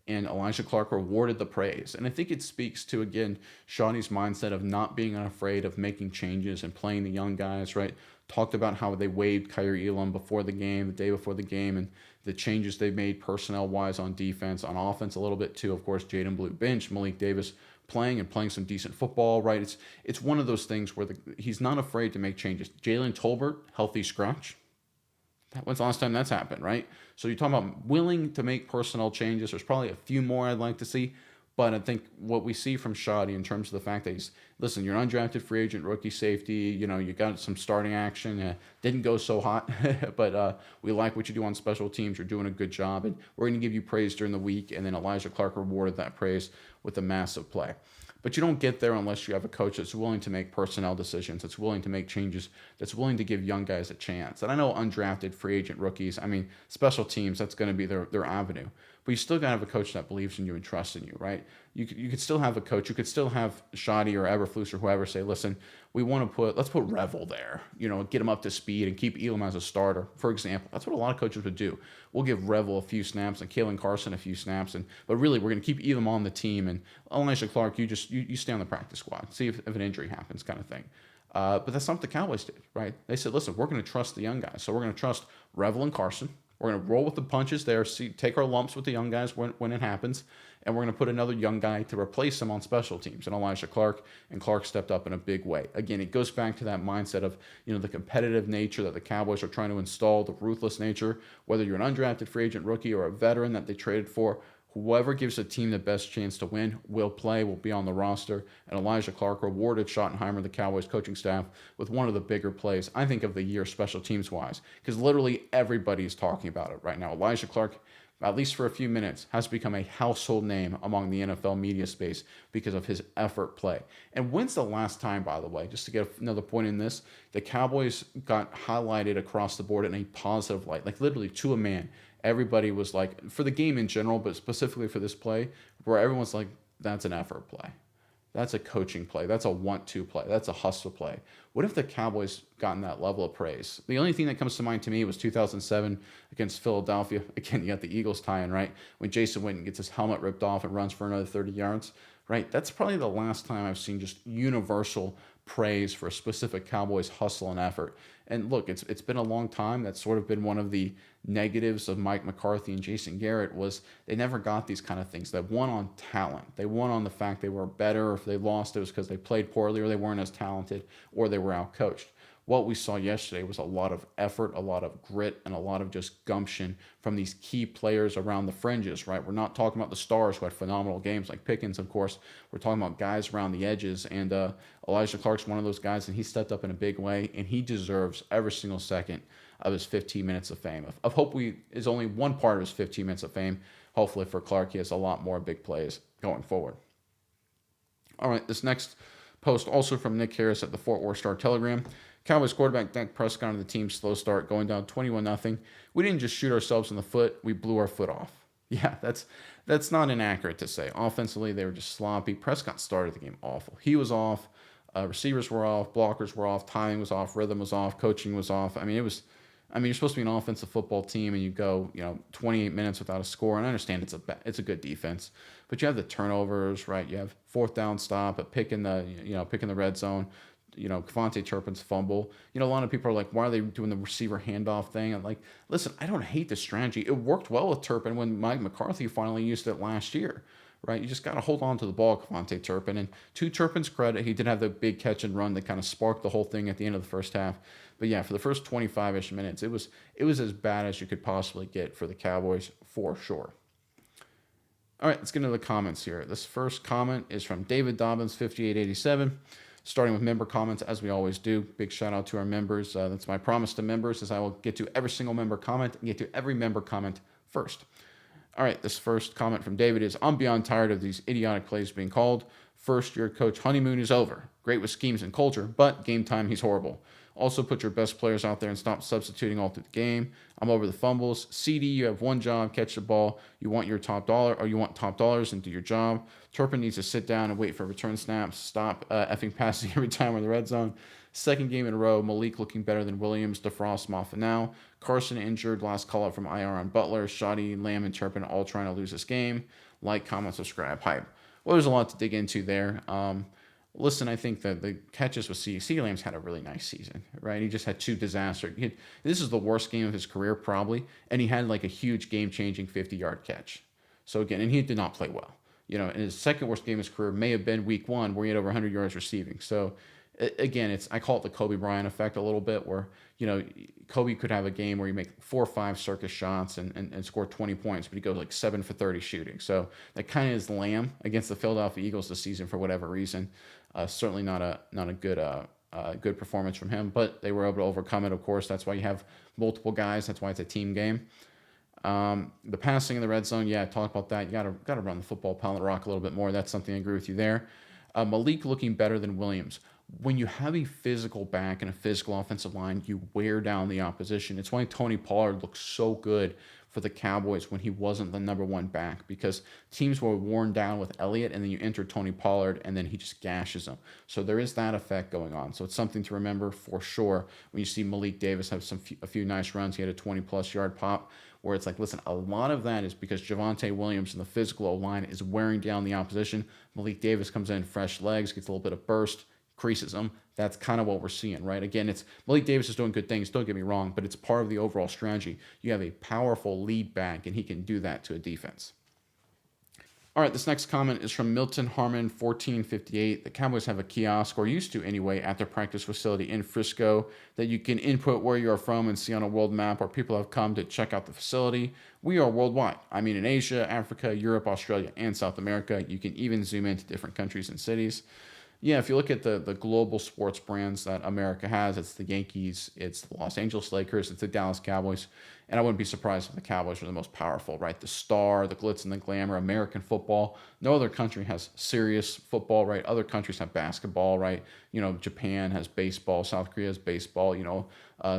And Elijah Clark rewarded the praise. And I think it speaks to, again, Shawnee's mindset of not being unafraid of making changes and playing the young guys, right? Talked about how they waived Kyrie Elam before the game, the day before the game, and the changes they made personnel-wise on defense, on offense a little bit too. Of course, Jaden Blue bench, Malik Davis playing some decent football, right? It's one of those things where he's not afraid to make changes. Jalen Tolbert, healthy scratch. When's the last time that's happened, right? So you're talking about willing to make personnel changes. There's probably a few more I'd like to see. But I think what we see from Shotty in terms of the fact that you're an undrafted free agent, rookie safety, you got some starting action. Didn't go so hot, but we like what you do on special teams. You're doing a good job, and we're going to give you praise during the week. And then Elijah Clark rewarded that praise with a massive play. But you don't get there unless you have a coach that's willing to make personnel decisions, that's willing to make changes, that's willing to give young guys a chance. And I know undrafted free agent rookies, special teams, that's going to be their avenue. but you still got to have a coach that believes in you and trusts in you, right? You could still have a coach. You could still have Shoddy or Eberflus or whoever say, listen, let's put Revel there, get him up to speed and keep Elam as a starter, for example. That's what a lot of coaches would do. We'll give Revel a few snaps and Kalen Carson a few snaps, but really we're going to keep Elam on the team, and Elijah Clark, you stay on the practice squad, see if an injury happens, kind of thing. But that's not what the Cowboys did, right? They said, listen, we're going to trust the young guys. So we're going to trust Revel and Carson. We're going to roll with the punches there, take our lumps with the young guys when it happens, and we're going to put another young guy to replace him on special teams, and Elijah Clark, and Clark stepped up in a big way. Again, it goes back to that mindset of, the competitive nature that the Cowboys are trying to install, the ruthless nature, whether you're an undrafted free agent rookie or a veteran that they traded for. Whoever gives the team the best chance to win will play, will be on the roster. And Elijah Clark rewarded Schottenheimer, the Cowboys coaching staff, with one of the bigger plays, I think, of the year special teams-wise. Because literally everybody is talking about it right now. Elijah Clark, at least for a few minutes, has become a household name among the NFL media space because of his effort play. And when's the last time, by the way, just to get another point in this, the Cowboys got highlighted across the board in a positive light, like literally to a man. Everybody was like, for the game in general, but specifically for this play, where everyone's like, that's an effort play. That's a coaching play. That's a want-to play. That's a hustle play. What if the Cowboys gotten that level of praise? The only thing that comes to mind to me was 2007 against Philadelphia. Again, you got the Eagles tie-in, right? When Jason Witten gets his helmet ripped off and runs for another 30 yards, right? That's probably the last time I've seen just universal praise for a specific Cowboys hustle and effort. And look, it's been a long time. That's sort of been one of the negatives of Mike McCarthy and Jason Garrett was they never got these kind of things. They won on talent. They won on the fact they were better. If they lost, it was because they played poorly or they weren't as talented or they were outcoached. What we saw yesterday was a lot of effort, a lot of grit, and a lot of just gumption from these key players around the fringes, right? We're not talking about the stars who had phenomenal games like Pickens, of course. We're talking about guys around the edges, and Elijah Clark's one of those guys, and he stepped up in a big way, and he deserves every single second of his 15 minutes of fame. Of hope is only one part of his 15 minutes of fame. Hopefully for Clark, he has a lot more big plays going forward. All right, this next post also from Nick Harris at the Fort Worth Star-Telegram. Cowboys quarterback Dak Prescott on the team's slow start, going down 21-0. We didn't just shoot ourselves in the foot, we blew our foot off. Yeah, that's not inaccurate to say. Offensively, they were just sloppy. Prescott started the game awful. He was off. Receivers were off. Blockers were off. Timing was off. Rhythm was off. Coaching was off. You're supposed to be an offensive football team, and you go, 28 minutes without a score. And I understand it's a good defense, but you have the turnovers, right? You have fourth down stop, a pick in the red zone. Kevontae Turpin's fumble. A lot of people are like, why are they doing the receiver handoff thing? I'm like, listen, I don't hate the strategy. It worked well with Turpin when Mike McCarthy finally used it last year, right? You just got to hold on to the ball, Kevontae Turpin. And to Turpin's credit, he did have the big catch and run that kind of sparked the whole thing at the end of the first half. But yeah, for the first 25-ish minutes, it was as bad as you could possibly get for the Cowboys, for sure. All right, let's get into the comments here. This first comment is from David Dobbins, 5887. Starting with member comments, as we always do. Big shout out to our members. That's my promise to members, is I will get to every single member comment and get to every member comment first. All right, this first comment from David is, I'm beyond tired of these idiotic plays being called. First-year coach honeymoon is over. Great with schemes and culture, but game time, he's horrible. Also, put your best players out there and stop substituting all through the game. I'm over the fumbles. CD, you have one job, catch the ball. You want top dollars and do your job. Turpin needs to sit down and wait for return snaps. Stop effing passing every time in the red zone. Second game in a row, Malik looking better than Williams, DeFrost, Moffa now. Carson injured, last call up from IR on Butler. Shoddy, Lamb, and Turpin all trying to lose this game. Like, comment, subscribe, hype. Well, there's a lot to dig into there. Listen, I think that the catches with CeeDee Lamb's had a really nice season, right? He just had two disasters. This is the worst game of his career, probably, and he had like a huge game-changing 50-yard catch. So again, and he did not play well. And his second worst game of his career may have been week 1, where he had over 100 yards receiving. So again, I call it the Kobe Bryant effect a little bit, where Kobe could have a game where he make 4 or 5 circus shots and score 20 points, but he goes like 7 for 30 shooting. So that kind of is Lamb against the Philadelphia Eagles this season for whatever reason. Certainly not a good performance from him, but they were able to overcome it. Of course, that's why you have multiple guys. That's why it's a team game. The passing in the red zone, yeah, talk about that. You gotta run the football, pound the rock a little bit more. That's something I agree with you there. Malik looking better than Williams. When you have a physical back and a physical offensive line, you wear down the opposition. It's why Tony Pollard looks so good for the Cowboys when he wasn't the number one back, because teams were worn down with Elliott, and then you enter Tony Pollard, and then he just gashes them. So there is that effect going on. So it's something to remember for sure when you see Malik Davis have a few nice runs. He had a 20-plus yard pop, where it's like, listen, a lot of that is because Javonte Williams and the physical O-line is wearing down the opposition. Malik Davis comes in, fresh legs, gets a little bit of burst, creases them. That's kind of what we're seeing, right? Again, it's Malik Davis is doing good things, don't get me wrong, but it's part of the overall strategy. You have a powerful lead back, and he can do that to a defense. All right, this next comment is from Milton Harmon, 1458. The Cowboys have a kiosk, or used to anyway, at their practice facility in Frisco that you can input where you are from and see on a world map where people have come to check out the facility. We are worldwide. I mean, in Asia, Africa, Europe, Australia, and South America. You can even zoom into different countries and cities. Yeah, if you look at the global sports brands that America has, it's the Yankees, it's the Los Angeles Lakers, it's the Dallas Cowboys. And I wouldn't be surprised if the Cowboys were the most powerful, right? The star, the glitz and the glamour, American football. No other country has serious football, right? Other countries have basketball, right? You know, Japan has baseball, South Korea has baseball,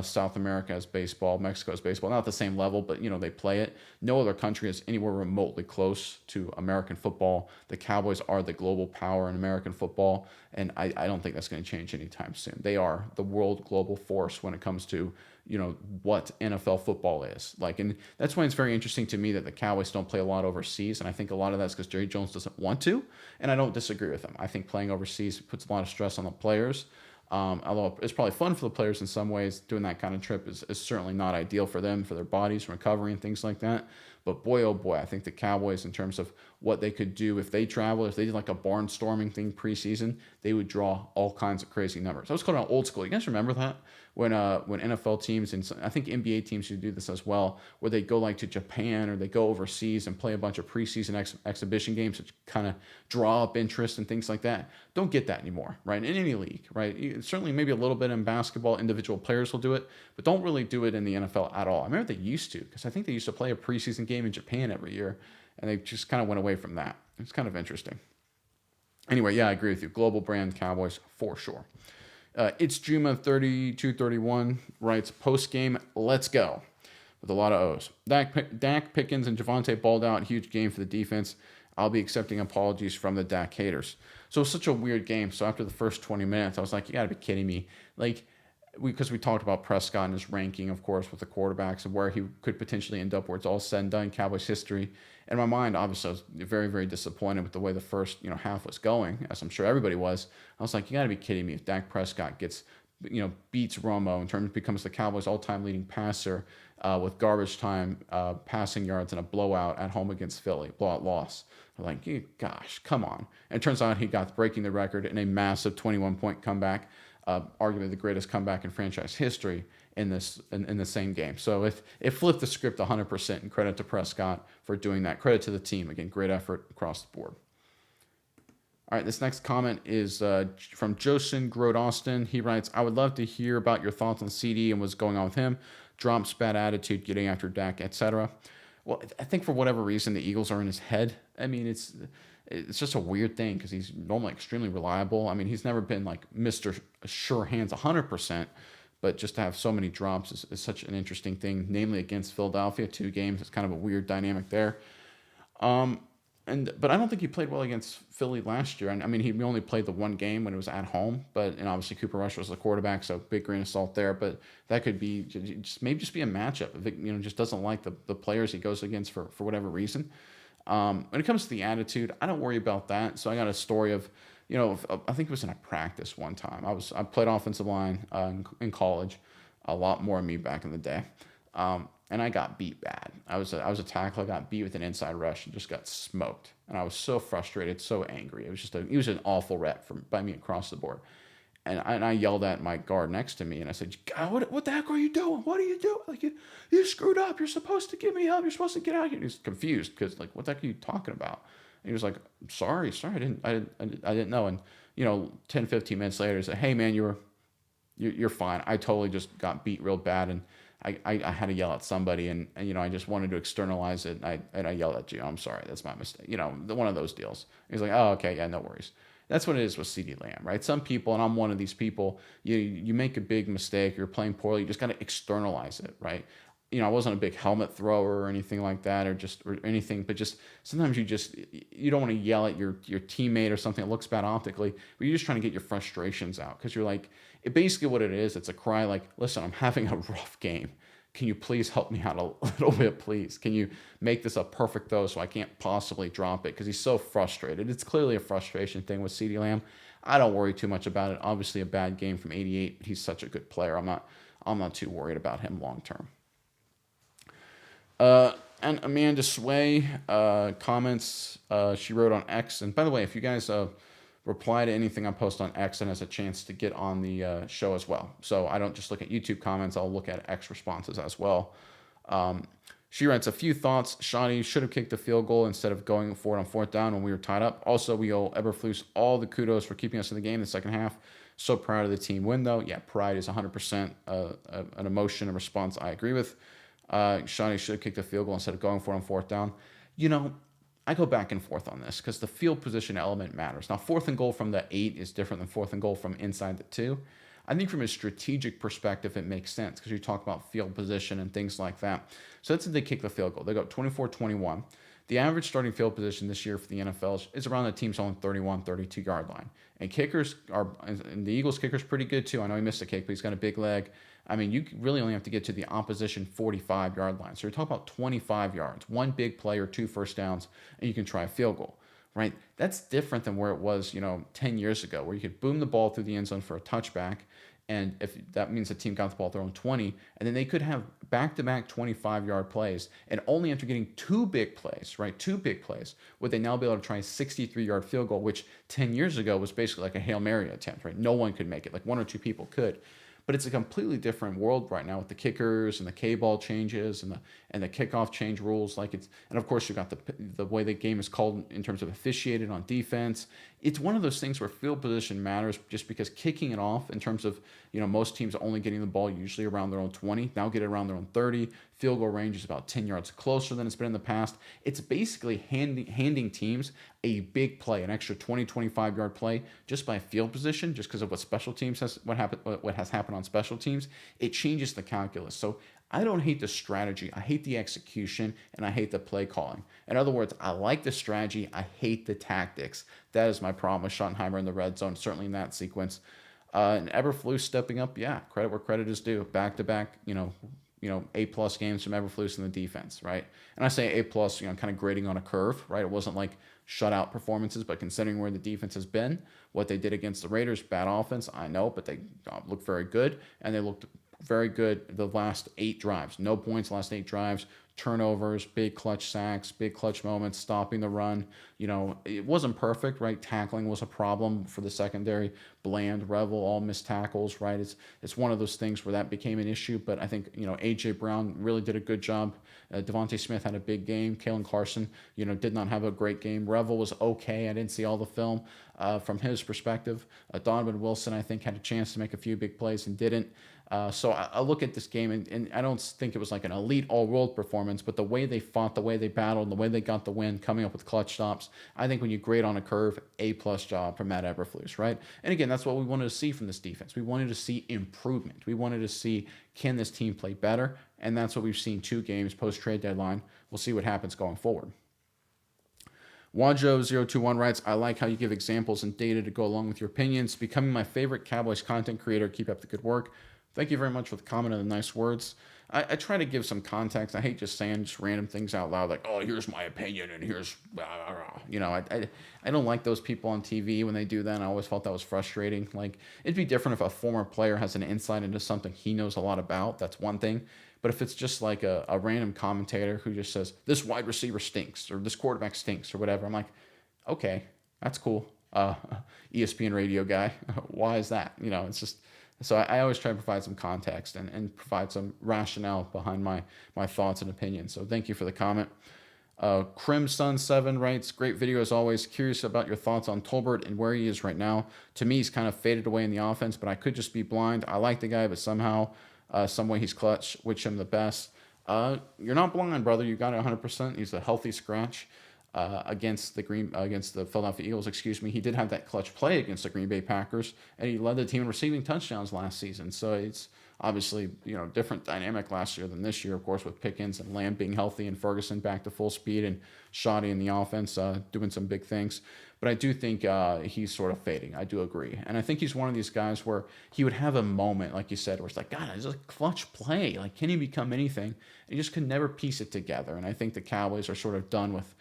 South America has baseball, Mexico has baseball. Not at the same level, but, they play it. No other country is anywhere remotely close to American football. The Cowboys are the global power in American football, and I don't think that's going to change anytime soon. They are the world global force when it comes to what NFL football is like. And that's why it's very interesting to me that the Cowboys don't play a lot overseas. And I think a lot of that's because Jerry Jones doesn't want to. And I don't disagree with him. I think playing overseas puts a lot of stress on the players. Although it's probably fun for the players in some ways, doing that kind of trip is certainly not ideal for them, for their bodies, recovery, and things like that. But boy, oh boy, I think the Cowboys, in terms of what they could do if they travel, if they did like a barnstorming thing preseason, they would draw all kinds of crazy numbers. I was calling it old school. You guys remember that? When NFL teams, and I think NBA teams should do this as well, where they go like to Japan or they go overseas and play a bunch of preseason exhibition games, which kind of draw up interest and things like that. Don't get that anymore, right? In any league, right? Certainly maybe a little bit in basketball, individual players will do it, but don't really do it in the NFL at all. I remember they used to, because I think they used to play a preseason game in Japan every year, and they just kind of went away from that. It's kind of interesting. Anyway, yeah, I agree with you. Global brand Cowboys for sure. It's Juma 3231 writes, post game, let's go, with a lot of O's. Dak Pickens and Javonte balled out. Huge game for the defense. I'll be accepting apologies from the Dak haters. So it's such a weird game. So after the first 20 minutes, I was like, you got to be kidding me. Because we talked about Prescott and his ranking, of course, with the quarterbacks and where he could potentially end up where it's all said and done, Cowboys history. In my mind, obviously, I was very, very disappointed with the way the first half was going, as I'm sure everybody was. I was like, you got to be kidding me if Dak Prescott beats Romo in terms of becomes the Cowboys' all-time leading passer with garbage time passing yards and a blowout at home against Philly, blowout loss. I'm like, gosh, come on. And it turns out he got breaking the record in a massive 21-point comeback. Arguably the greatest comeback in franchise history in the same game. So it flipped the script 100%, and credit to Prescott for doing that. Credit to the team. Again, great effort across the board. All right, this next comment is from Josen Grode Austin. He writes, I would love to hear about your thoughts on CD and what's going on with him. Drops, bad attitude, getting after Dak, etc. Well, I think for whatever reason, the Eagles are in his head. I mean, it's just a weird thing because he's normally extremely reliable. I mean, he's never been like Mr. Sure Hands 100%, but just to have so many drops is such an interesting thing, namely against Philadelphia, 2 games. It's kind of a weird dynamic there. But I don't think he played well against Philly last year. And I mean, he only played the one game when it was at home, and obviously Cooper Rush was the quarterback, so big grain of salt there. But that could be maybe just be a matchup. If it, just doesn't like the players he goes against for whatever reason. When it comes to the attitude, I don't worry about that. So I got a story of, I think it was in a practice one time. I played offensive line in college, a lot more than me back in the day. And I got beat bad. I was a tackle. I got beat with an inside rush and just got smoked. And I was so frustrated, so angry. It was an awful rep by me across the board. And I yelled at my guard next to me, and I said, God, what the heck are you doing? What are you doing? Like, you screwed up. You're supposed to give me help. You're supposed to get out here. He's confused because, like, what the heck are you talking about? And he was like, sorry. I didn't know. And, 10, 15 minutes later, he said, hey, man, you're fine. I totally just got beat real bad, and I had to yell at somebody, and I just wanted to externalize it, and I yelled at you. I'm sorry. That's my mistake. One of those deals. He's like, oh, okay, yeah, no worries. That's what it is with CeeDee Lamb, right? Some people, and I'm one of these people, you make a big mistake, you're playing poorly, you just got to externalize it, right? I wasn't a big helmet thrower or anything like that, or anything, but just sometimes you don't want to yell at your teammate or something that looks bad optically, but you're just trying to get your frustrations out because you're like, basically what it is, it's a cry like, listen, I'm having a rough game. Can you please help me out a little bit, please? Can you make this a perfect throw so I can't possibly drop it? Because he's so frustrated. It's clearly a frustration thing with CeeDee Lamb. I don't worry too much about it. Obviously, a bad game from 88. He's such a good player. I'm not too worried about him long term. And Amanda Sway comments. She wrote on X. And by the way, if you guys reply to anything I post on X, and has a chance to get on the show as well. So I don't just look at YouTube comments. I'll look at X responses as well. She writes a few thoughts. Shotty should have kicked the field goal instead of going for it on fourth down when we were tied up. Also, we owe Eberflus all the kudos for keeping us in the game in the second half. So proud of the team win, though. Yeah, pride is 100% an emotion and response I agree with. Shotty should have kicked the field goal instead of going for it on fourth down. I go back and forth on this because the field position element matters. Now, fourth and goal from the 8 is different than fourth and goal from inside the 2. I think from a strategic perspective, it makes sense because you talk about field position and things like that. So that's if they kick the field goal. They go 24-21. The average starting field position this year for the NFL is around the team's own 31, 32-yard line. And the Eagles' kicker's pretty good too. I know he missed a kick, but he's got a big leg. I mean, you really only have to get to the opposition 45-yard line. So you're talking about 25 yards, one big play or 2 first downs, and you can try a field goal, right? That's different than where it was, 10 years ago, where you could boom the ball through the end zone for a touchback. And if that means the team got the ball at their own 20, and then they could have back-to-back 25-yard plays, and only after getting 2 big plays, right, 2 big plays, would they now be able to try a 63-yard field goal, which 10 years ago was basically like a Hail Mary attempt, right? No one could make it. Like 1 or 2 people could. But it's a completely different world right now with the kickers and the K-ball changes and the kickoff change rules. And of course you got the way the game is called in terms of officiated on defense. It's one of those things where field position matters just because kicking it off in terms of most teams only getting the ball usually around their own 20, now get it around their own 30. Field goal range is about 10 yards closer than it's been in the past. It's basically handing teams a big play, an extra 20, 25-yard play just by field position, just because of what special teams what has happened on special teams. It changes the calculus. So I don't hate the strategy. I hate the execution, and I hate the play calling. In other words, I like the strategy. I hate the tactics. That is my problem with Schottenheimer in the red zone, certainly in that sequence. And Eberflus stepping up, yeah, credit where credit is due. Back-to-back, A+ games from Eberflus in the defense, right? And I say A+, kind of grading on a curve, right? It wasn't like shutout performances, but considering where the defense has been, what they did against the Raiders, bad offense, I know, but they looked very good, and they looked very good the last 8 drives. No points last 8 drives. Turnovers, big clutch sacks, big clutch moments, stopping the run. It wasn't perfect, right? Tackling was a problem for the secondary. Bland, Revel, all missed tackles, right? It's one of those things where that became an issue, but I think, A.J. Brown really did a good job. Devontae Smith had a big game. Kalen Carson, did not have a great game. Revel was okay. I didn't see all the film from his perspective. Donovan Wilson, I think, had a chance to make a few big plays and didn't. So I look at this game, and I don't think it was like an elite all-world performance, but the way they fought, the way they battled, the way they got the win, coming up with clutch stops, I think when you grade on a curve, A+ job from Matt Eberflus, right? And again, that's what we wanted to see from this defense. We wanted to see improvement. We wanted to see, can this team play better? And that's what we've seen 2 games post-trade deadline. We'll see what happens going forward. Wajo021 writes, I like how you give examples and data to go along with your opinions. Becoming my favorite Cowboys content creator. Keep up the good work. Thank you very much for the comment and the nice words. I try to give some context. I hate just saying just random things out loud like, oh, here's my opinion and here's, blah, blah, blah. I don't like those people on TV when they do that. And I always felt that was frustrating. Like, it'd be different if a former player has an insight into something he knows a lot about. That's one thing. But if it's just like a random commentator who just says, this wide receiver stinks or this quarterback stinks or whatever, I'm like, okay, that's cool. ESPN radio guy. Why is that? It's just... So I always try to provide some context and provide some rationale behind my thoughts and opinions. So thank you for the comment. Crimson7 writes, great video as always. Curious about your thoughts on Tolbert and where he is right now. To me, he's kind of faded away in the offense, but I could just be blind. I like the guy, but somehow, some way he's clutch. Wish him the best. You're not blind, brother. You got it 100%. He's a healthy scratch. Against the Philadelphia Eagles, he did have that clutch play against the Green Bay Packers, and he led the team in receiving touchdowns last season. So it's Obviously, different dynamic last year than this year, of course, with Pickens and Lamb being healthy and Ferguson back to full speed and Shoddy in the offense doing some big things. But I do think he's sort of fading. I do agree. And I think he's one of these guys where he would have a moment, like you said, where it's like, God, it's a clutch play. Like, can he become anything? And he just could never piece it together. And I think the Cowboys are sort of done with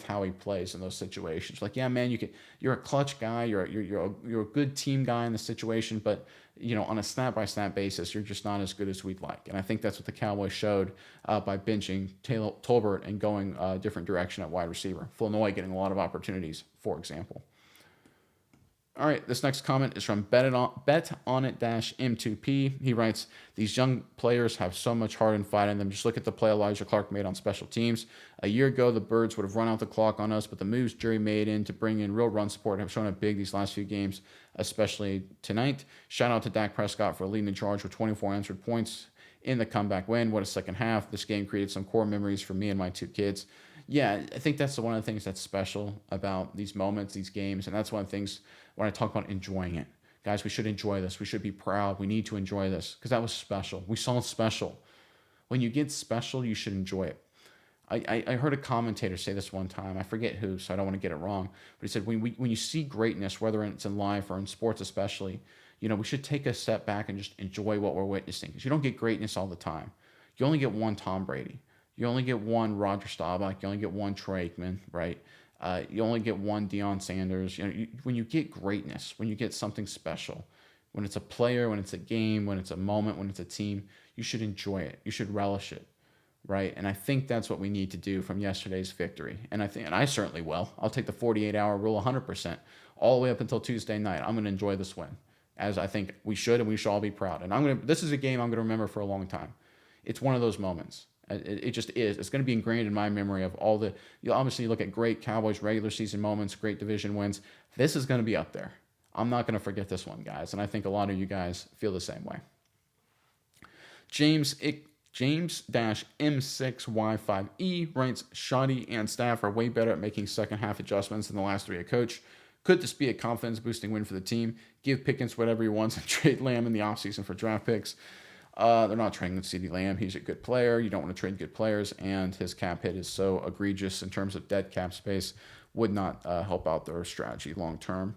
how he plays in those situations. Like, yeah, man, you're a clutch guy. You're a good team guy in the situation, but on a snap-by-snap basis, you're just not as good as we'd like. And I think that's what the Cowboys showed by benching Tolbert and going a different direction at wide receiver. Flournoy getting a lot of opportunities, for example. All right, this next comment is from BetOnIt-M2P. He writes, these young players have so much heart and fight in them. Just look at the play Elijah Clark made on special teams. A year ago, the Birds would have run out the clock on us, but the moves Jerry made in to bring in real run support have shown up big these last few games, especially tonight. Shout out to Dak Prescott for leading the charge with 24 answered points in the comeback win. What a second half. This game created some core memories for me and my two kids. Yeah, I think that's one of the things that's special about these moments, these games, and that's one of the things when I talk about enjoying it. Guys, we should enjoy this. We should be proud. We need to enjoy this because that was special. We saw special. When you get special, you should enjoy it. I heard a commentator say this one time. I forget who, so I don't want to get it wrong. But he said, when you see greatness, whether it's in life or in sports especially, we should take a step back and just enjoy what we're witnessing. Because you don't get greatness all the time. You only get one Tom Brady. You only get one Roger Staubach. You only get one Troy Aikman, right? You only get one Deion Sanders. When you get greatness, when you get something special, when it's a player, when it's a game, when it's a moment, when it's a team, you should enjoy it. You should relish it, right? And I think that's what we need to do from yesterday's victory. And I certainly will. I'll take the 48-hour rule 100% all the way up until Tuesday night. I'm going to enjoy this win, as I think we should, and we should all be proud. And this is a game I'm going to remember for a long time. It's one of those moments. It just is. It's going to be ingrained in my memory of all the. You obviously look at great Cowboys regular season moments, great division wins. This is going to be up there. I'm not going to forget this one, guys, and I think a lot of you guys feel the same way. James-M6Y5E writes, Shoddy and staff are way better at making second half adjustments than the last three at coach. Could this be a confidence-boosting win for the team? Give Pickens whatever he wants and trade Lamb in the offseason for draft picks. They're not trading CeeDee Lamb. He's a good player. You don't want to trade good players, and his cap hit is so egregious in terms of dead cap space, would not help out their strategy long term.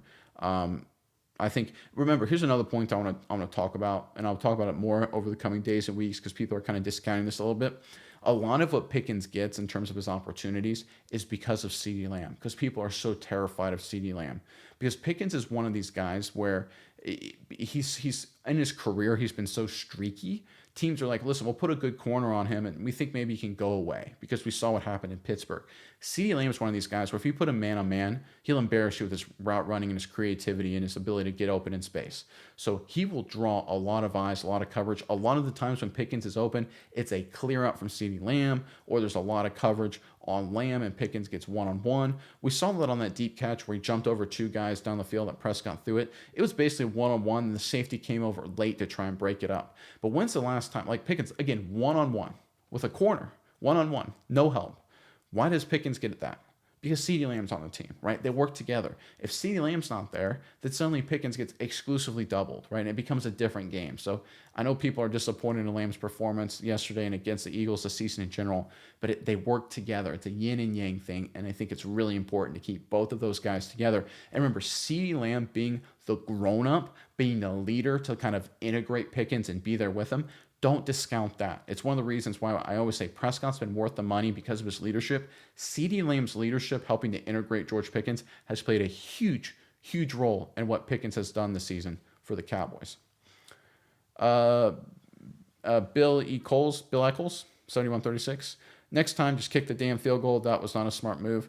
I think, remember, here's another point I want to talk about, and I'll talk about it more over the coming days and weeks because people are kind of discounting this a little bit. A lot of what Pickens gets in terms of his opportunities is because of CeeDee Lamb, because people are so terrified of CeeDee Lamb. Because Pickens is one of these guys where he's in his career, he's been so streaky. Teams are like, listen, we'll put a good corner on him, and we think maybe he can go away because we saw what happened in Pittsburgh. CeeDee Lamb is one of these guys where if you put him man on man, he'll embarrass you with his route running and his creativity and his ability to get open in space. So he will draw a lot of eyes, a lot of coverage. A lot of the times when Pickens is open, it's a clear out from CeeDee Lamb, or there's a lot of coverage on Lamb and Pickens gets one-on-one. We saw that on that deep catch where he jumped over two guys down the field that Prescott threw it. It was basically one-on-one, and the safety came over late to try and break it up. But when's the last time, like Pickens, again, one-on-one with a corner, one-on-one, no help. Why does Pickens get that? Because CeeDee Lamb's on the team, right? They work together. If CeeDee Lamb's not there, then suddenly Pickens gets exclusively doubled, right? And it becomes a different game. So I know people are disappointed in Lamb's performance yesterday and against the Eagles this season in general, but they work together. It's a yin and yang thing, and I think it's really important to keep both of those guys together. And remember, CeeDee Lamb being the grown-up, being the leader to kind of integrate Pickens and be there with him, don't discount that. It's one of the reasons why I always say Prescott's been worth the money because of his leadership. CeeDee Lamb's leadership, helping to integrate George Pickens, has played a huge, huge role in what Pickens has done this season for the Cowboys. Bill Eccles, 7136. Next time, just kick the damn field goal. That was not a smart move.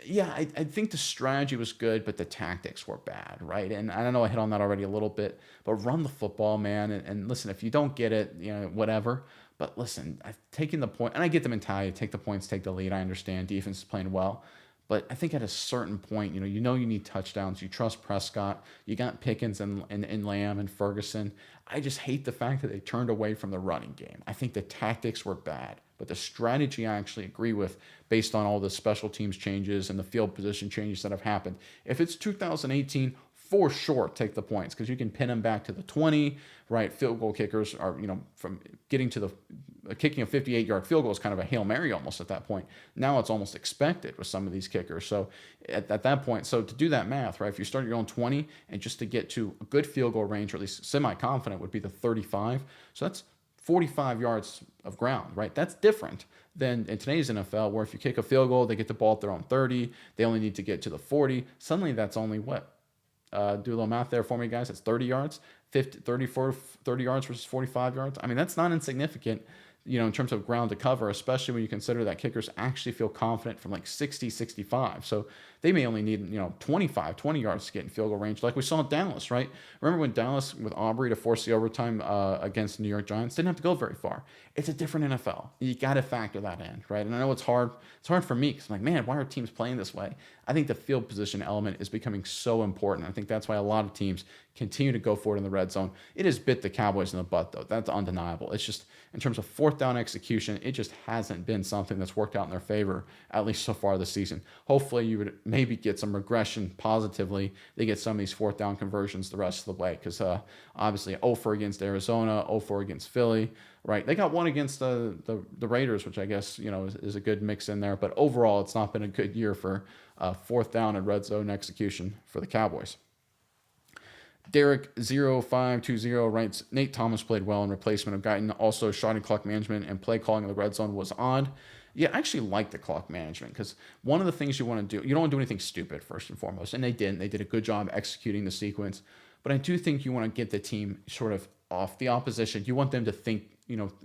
Yeah, I think the strategy was good, but the tactics were bad, right? And I don't know, I hit on that already a little bit, but run the football, man. And listen, if you don't get it, whatever. But listen, I've taken the point, and I get the mentality, take the points, take the lead. I understand defense is playing well. But I think at a certain point, you need touchdowns. You trust Prescott. You got Pickens and Lamb and Ferguson. I just hate the fact that they turned away from the running game. I think the tactics were bad. But the strategy I actually agree with based on all the special teams changes and the field position changes that have happened. If it's 2018, for sure take the points because you can pin them back to the 20, right? Field goal kickers are, from getting to the kicking a 58-yard field goal is kind of a Hail Mary almost at that point. Now it's almost expected with some of these kickers. So at that point, so to do that math, right, if you start your own 20 and just to get to a good field goal range, or at least semi-confident, would be the 35. So that's 45 yards of ground, right? That's different than in today's NFL, where if you kick a field goal, they get the ball at their own 30. They only need to get to the 40. Suddenly that's only what? Do a little math there for me, guys. It's 30 yards, 30 yards versus 45 yards. I mean, that's not insignificant, in terms of ground to cover, especially when you consider that kickers actually feel confident from like 60, 65. So they may only need, 20 yards to get in field goal range, like we saw in Dallas, right? Remember when Dallas with Aubrey to force the overtime against the New York Giants didn't have to go very far. It's a different NFL. You got to factor that in, right? And I know it's hard. It's hard for me because I'm like, man, why are teams playing this way? I think the field position element is becoming so important. I think that's why a lot of teams continue to go for it in the red zone. It has bit the Cowboys in the butt, though. That's undeniable. It's just, in terms of fourth down execution, it just hasn't been something that's worked out in their favor, at least so far this season. Hopefully, you would maybe get some regression positively. They get some of these fourth down conversions the rest of the way, because obviously 0-4 against Arizona, 0-4 against Philly, right? They got one against the Raiders, which I guess, is a good mix in there. But overall, it's not been a good year for fourth down and red zone execution for the Cowboys. Derek0520 writes, Nate Thomas played well in replacement of Guyton. Also, shot and clock management and play calling in the red zone was odd. Yeah, I actually like the clock management because one of the things you want to do, you don't want to do anything stupid first and foremost. And they didn't. They did a good job executing the sequence. But I do think you want to get the team sort of off the opposition. You want them to think,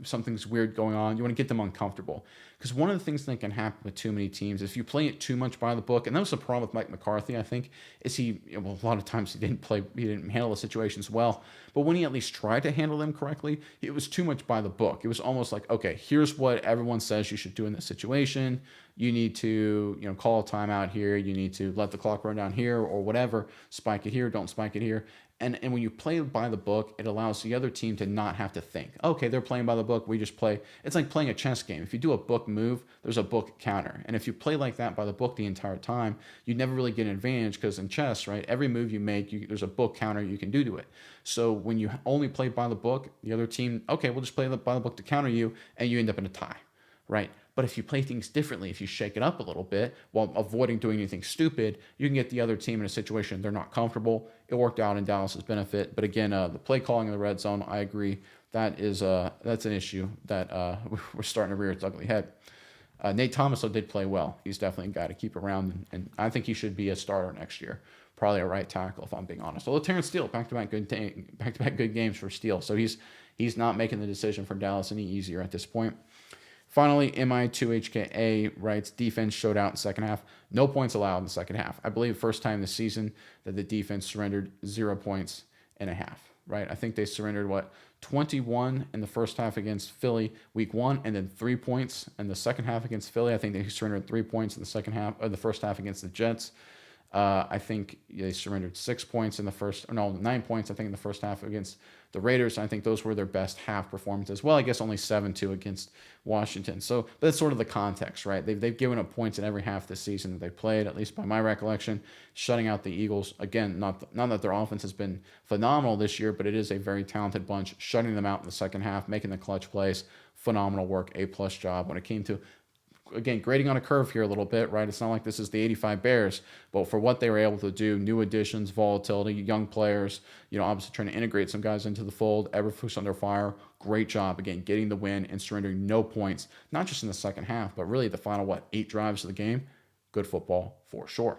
something's weird going on. You want to get them uncomfortable. Because one of the things that can happen with too many teams is if you play it too much by the book, and that was the problem with Mike McCarthy, I think, is a lot of times he didn't handle the situations well. But when he at least tried to handle them correctly, it was too much by the book. It was almost like, okay, here's what everyone says you should do in this situation. You need to, call a timeout here. You need to let the clock run down here or whatever. Spike it here. Don't spike it here. And when you play by the book, it allows the other team to not have to think, okay, they're playing by the book. We just play. It's like playing a chess game. If you do a book move, there's a book counter. And if you play like that by the book the entire time, you never really get an advantage because in chess, right, every move you make, there's a book counter you can do to it. So when you only play by the book, the other team, okay, we'll just play by the book to counter you, and you end up in a tie, right? But if you play things differently, if you shake it up a little bit while avoiding doing anything stupid, you can get the other team in a situation they're not comfortable. It worked out in Dallas's benefit. But again, the play calling in the red zone, I agree. That's an issue that we're starting to rear its ugly head. Nate Thomas, though, did play well. He's definitely a guy to keep around, and I think he should be a starter next year. Probably a right tackle, if I'm being honest. Although Terrence Steele, back-to-back good games for Steele. So he's not making the decision for Dallas any easier at this point. Finally, MI2HKA writes, defense showed out in the second half. No points allowed in the second half. I believe first time this season that the defense surrendered 0 points and a half, right? I think they surrendered, 21 in the first half against Philly week 1, and then 3 points in the second half against Philly. I think they surrendered 3 points in the first half against the Jets. I think they surrendered 6 points 9 points, I think, in the first half against the Raiders. I think those were their best half performances. Well, I guess only 7-2 against Washington. So but that's sort of the context, right? They've given up points in every half this season that they played, at least by my recollection, shutting out the Eagles. Again, not that their offense has been phenomenal this year, but it is a very talented bunch. Shutting them out in the second half, making the clutch plays, phenomenal work, A-plus job. When it came to, again, grading on a curve here a little bit, right? It's not like this is the 85 Bears, but for what they were able to do, new additions, volatility, young players, obviously trying to integrate some guys into the fold, Eberflus under fire, great job, again, getting the win and surrendering no points, not just in the second half, but really the final, 8 drives of the game. Good football for sure.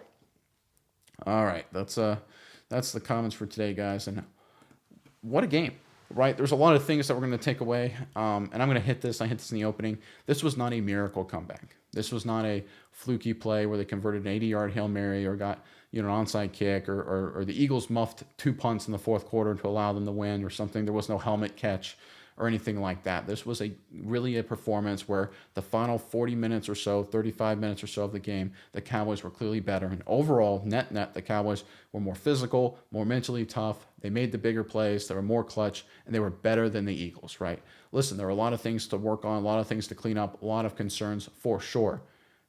All right, that's the comments for today, guys, and what a game. Right, there's a lot of things that we're going to take away, and I'm going to hit this. I hit this in the opening. This was not a miracle comeback. This was not a fluky play where they converted an 80-yard Hail Mary or got an onside kick, or the Eagles muffed 2 punts in the fourth quarter to allow them to win or something. There was no helmet catch or anything like that. This was really a performance where the final 40 minutes or so, 35 minutes or so of the game, the Cowboys were clearly better. And overall, net, the Cowboys were more physical, more mentally tough. They made the bigger plays. They were more clutch, and they were better than the Eagles, right? Listen, there are a lot of things to work on, a lot of things to clean up, a lot of concerns for sure.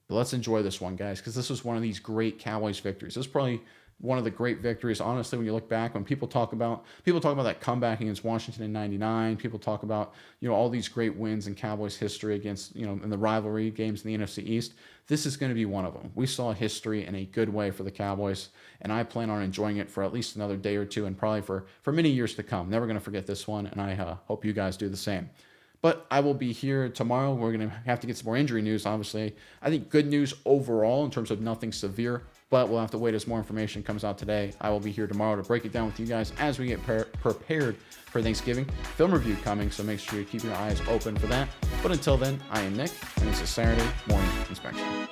But let's enjoy this one, guys, because this was one of these great Cowboys victories. This is probably one of the great victories. Honestly, when you look back, when people talk about that comeback against Washington in '99, people talk about all these great wins in Cowboys history against in the rivalry games in the NFC East. This is going to be one of them. We saw history in a good way for the Cowboys, and I plan on enjoying it for at least another day or two, and probably for many years to come. Never going to forget this one, and I hope you guys do the same. But I will be here tomorrow. We're going to have to get some more injury news, obviously. I think good news overall in terms of nothing severe, but we'll have to wait as more information comes out today. I will be here tomorrow to break it down with you guys as we get prepared for Thanksgiving. Film review coming, so make sure you keep your eyes open for that. But until then, I am Nick, and this is Saturday Morning Inspection.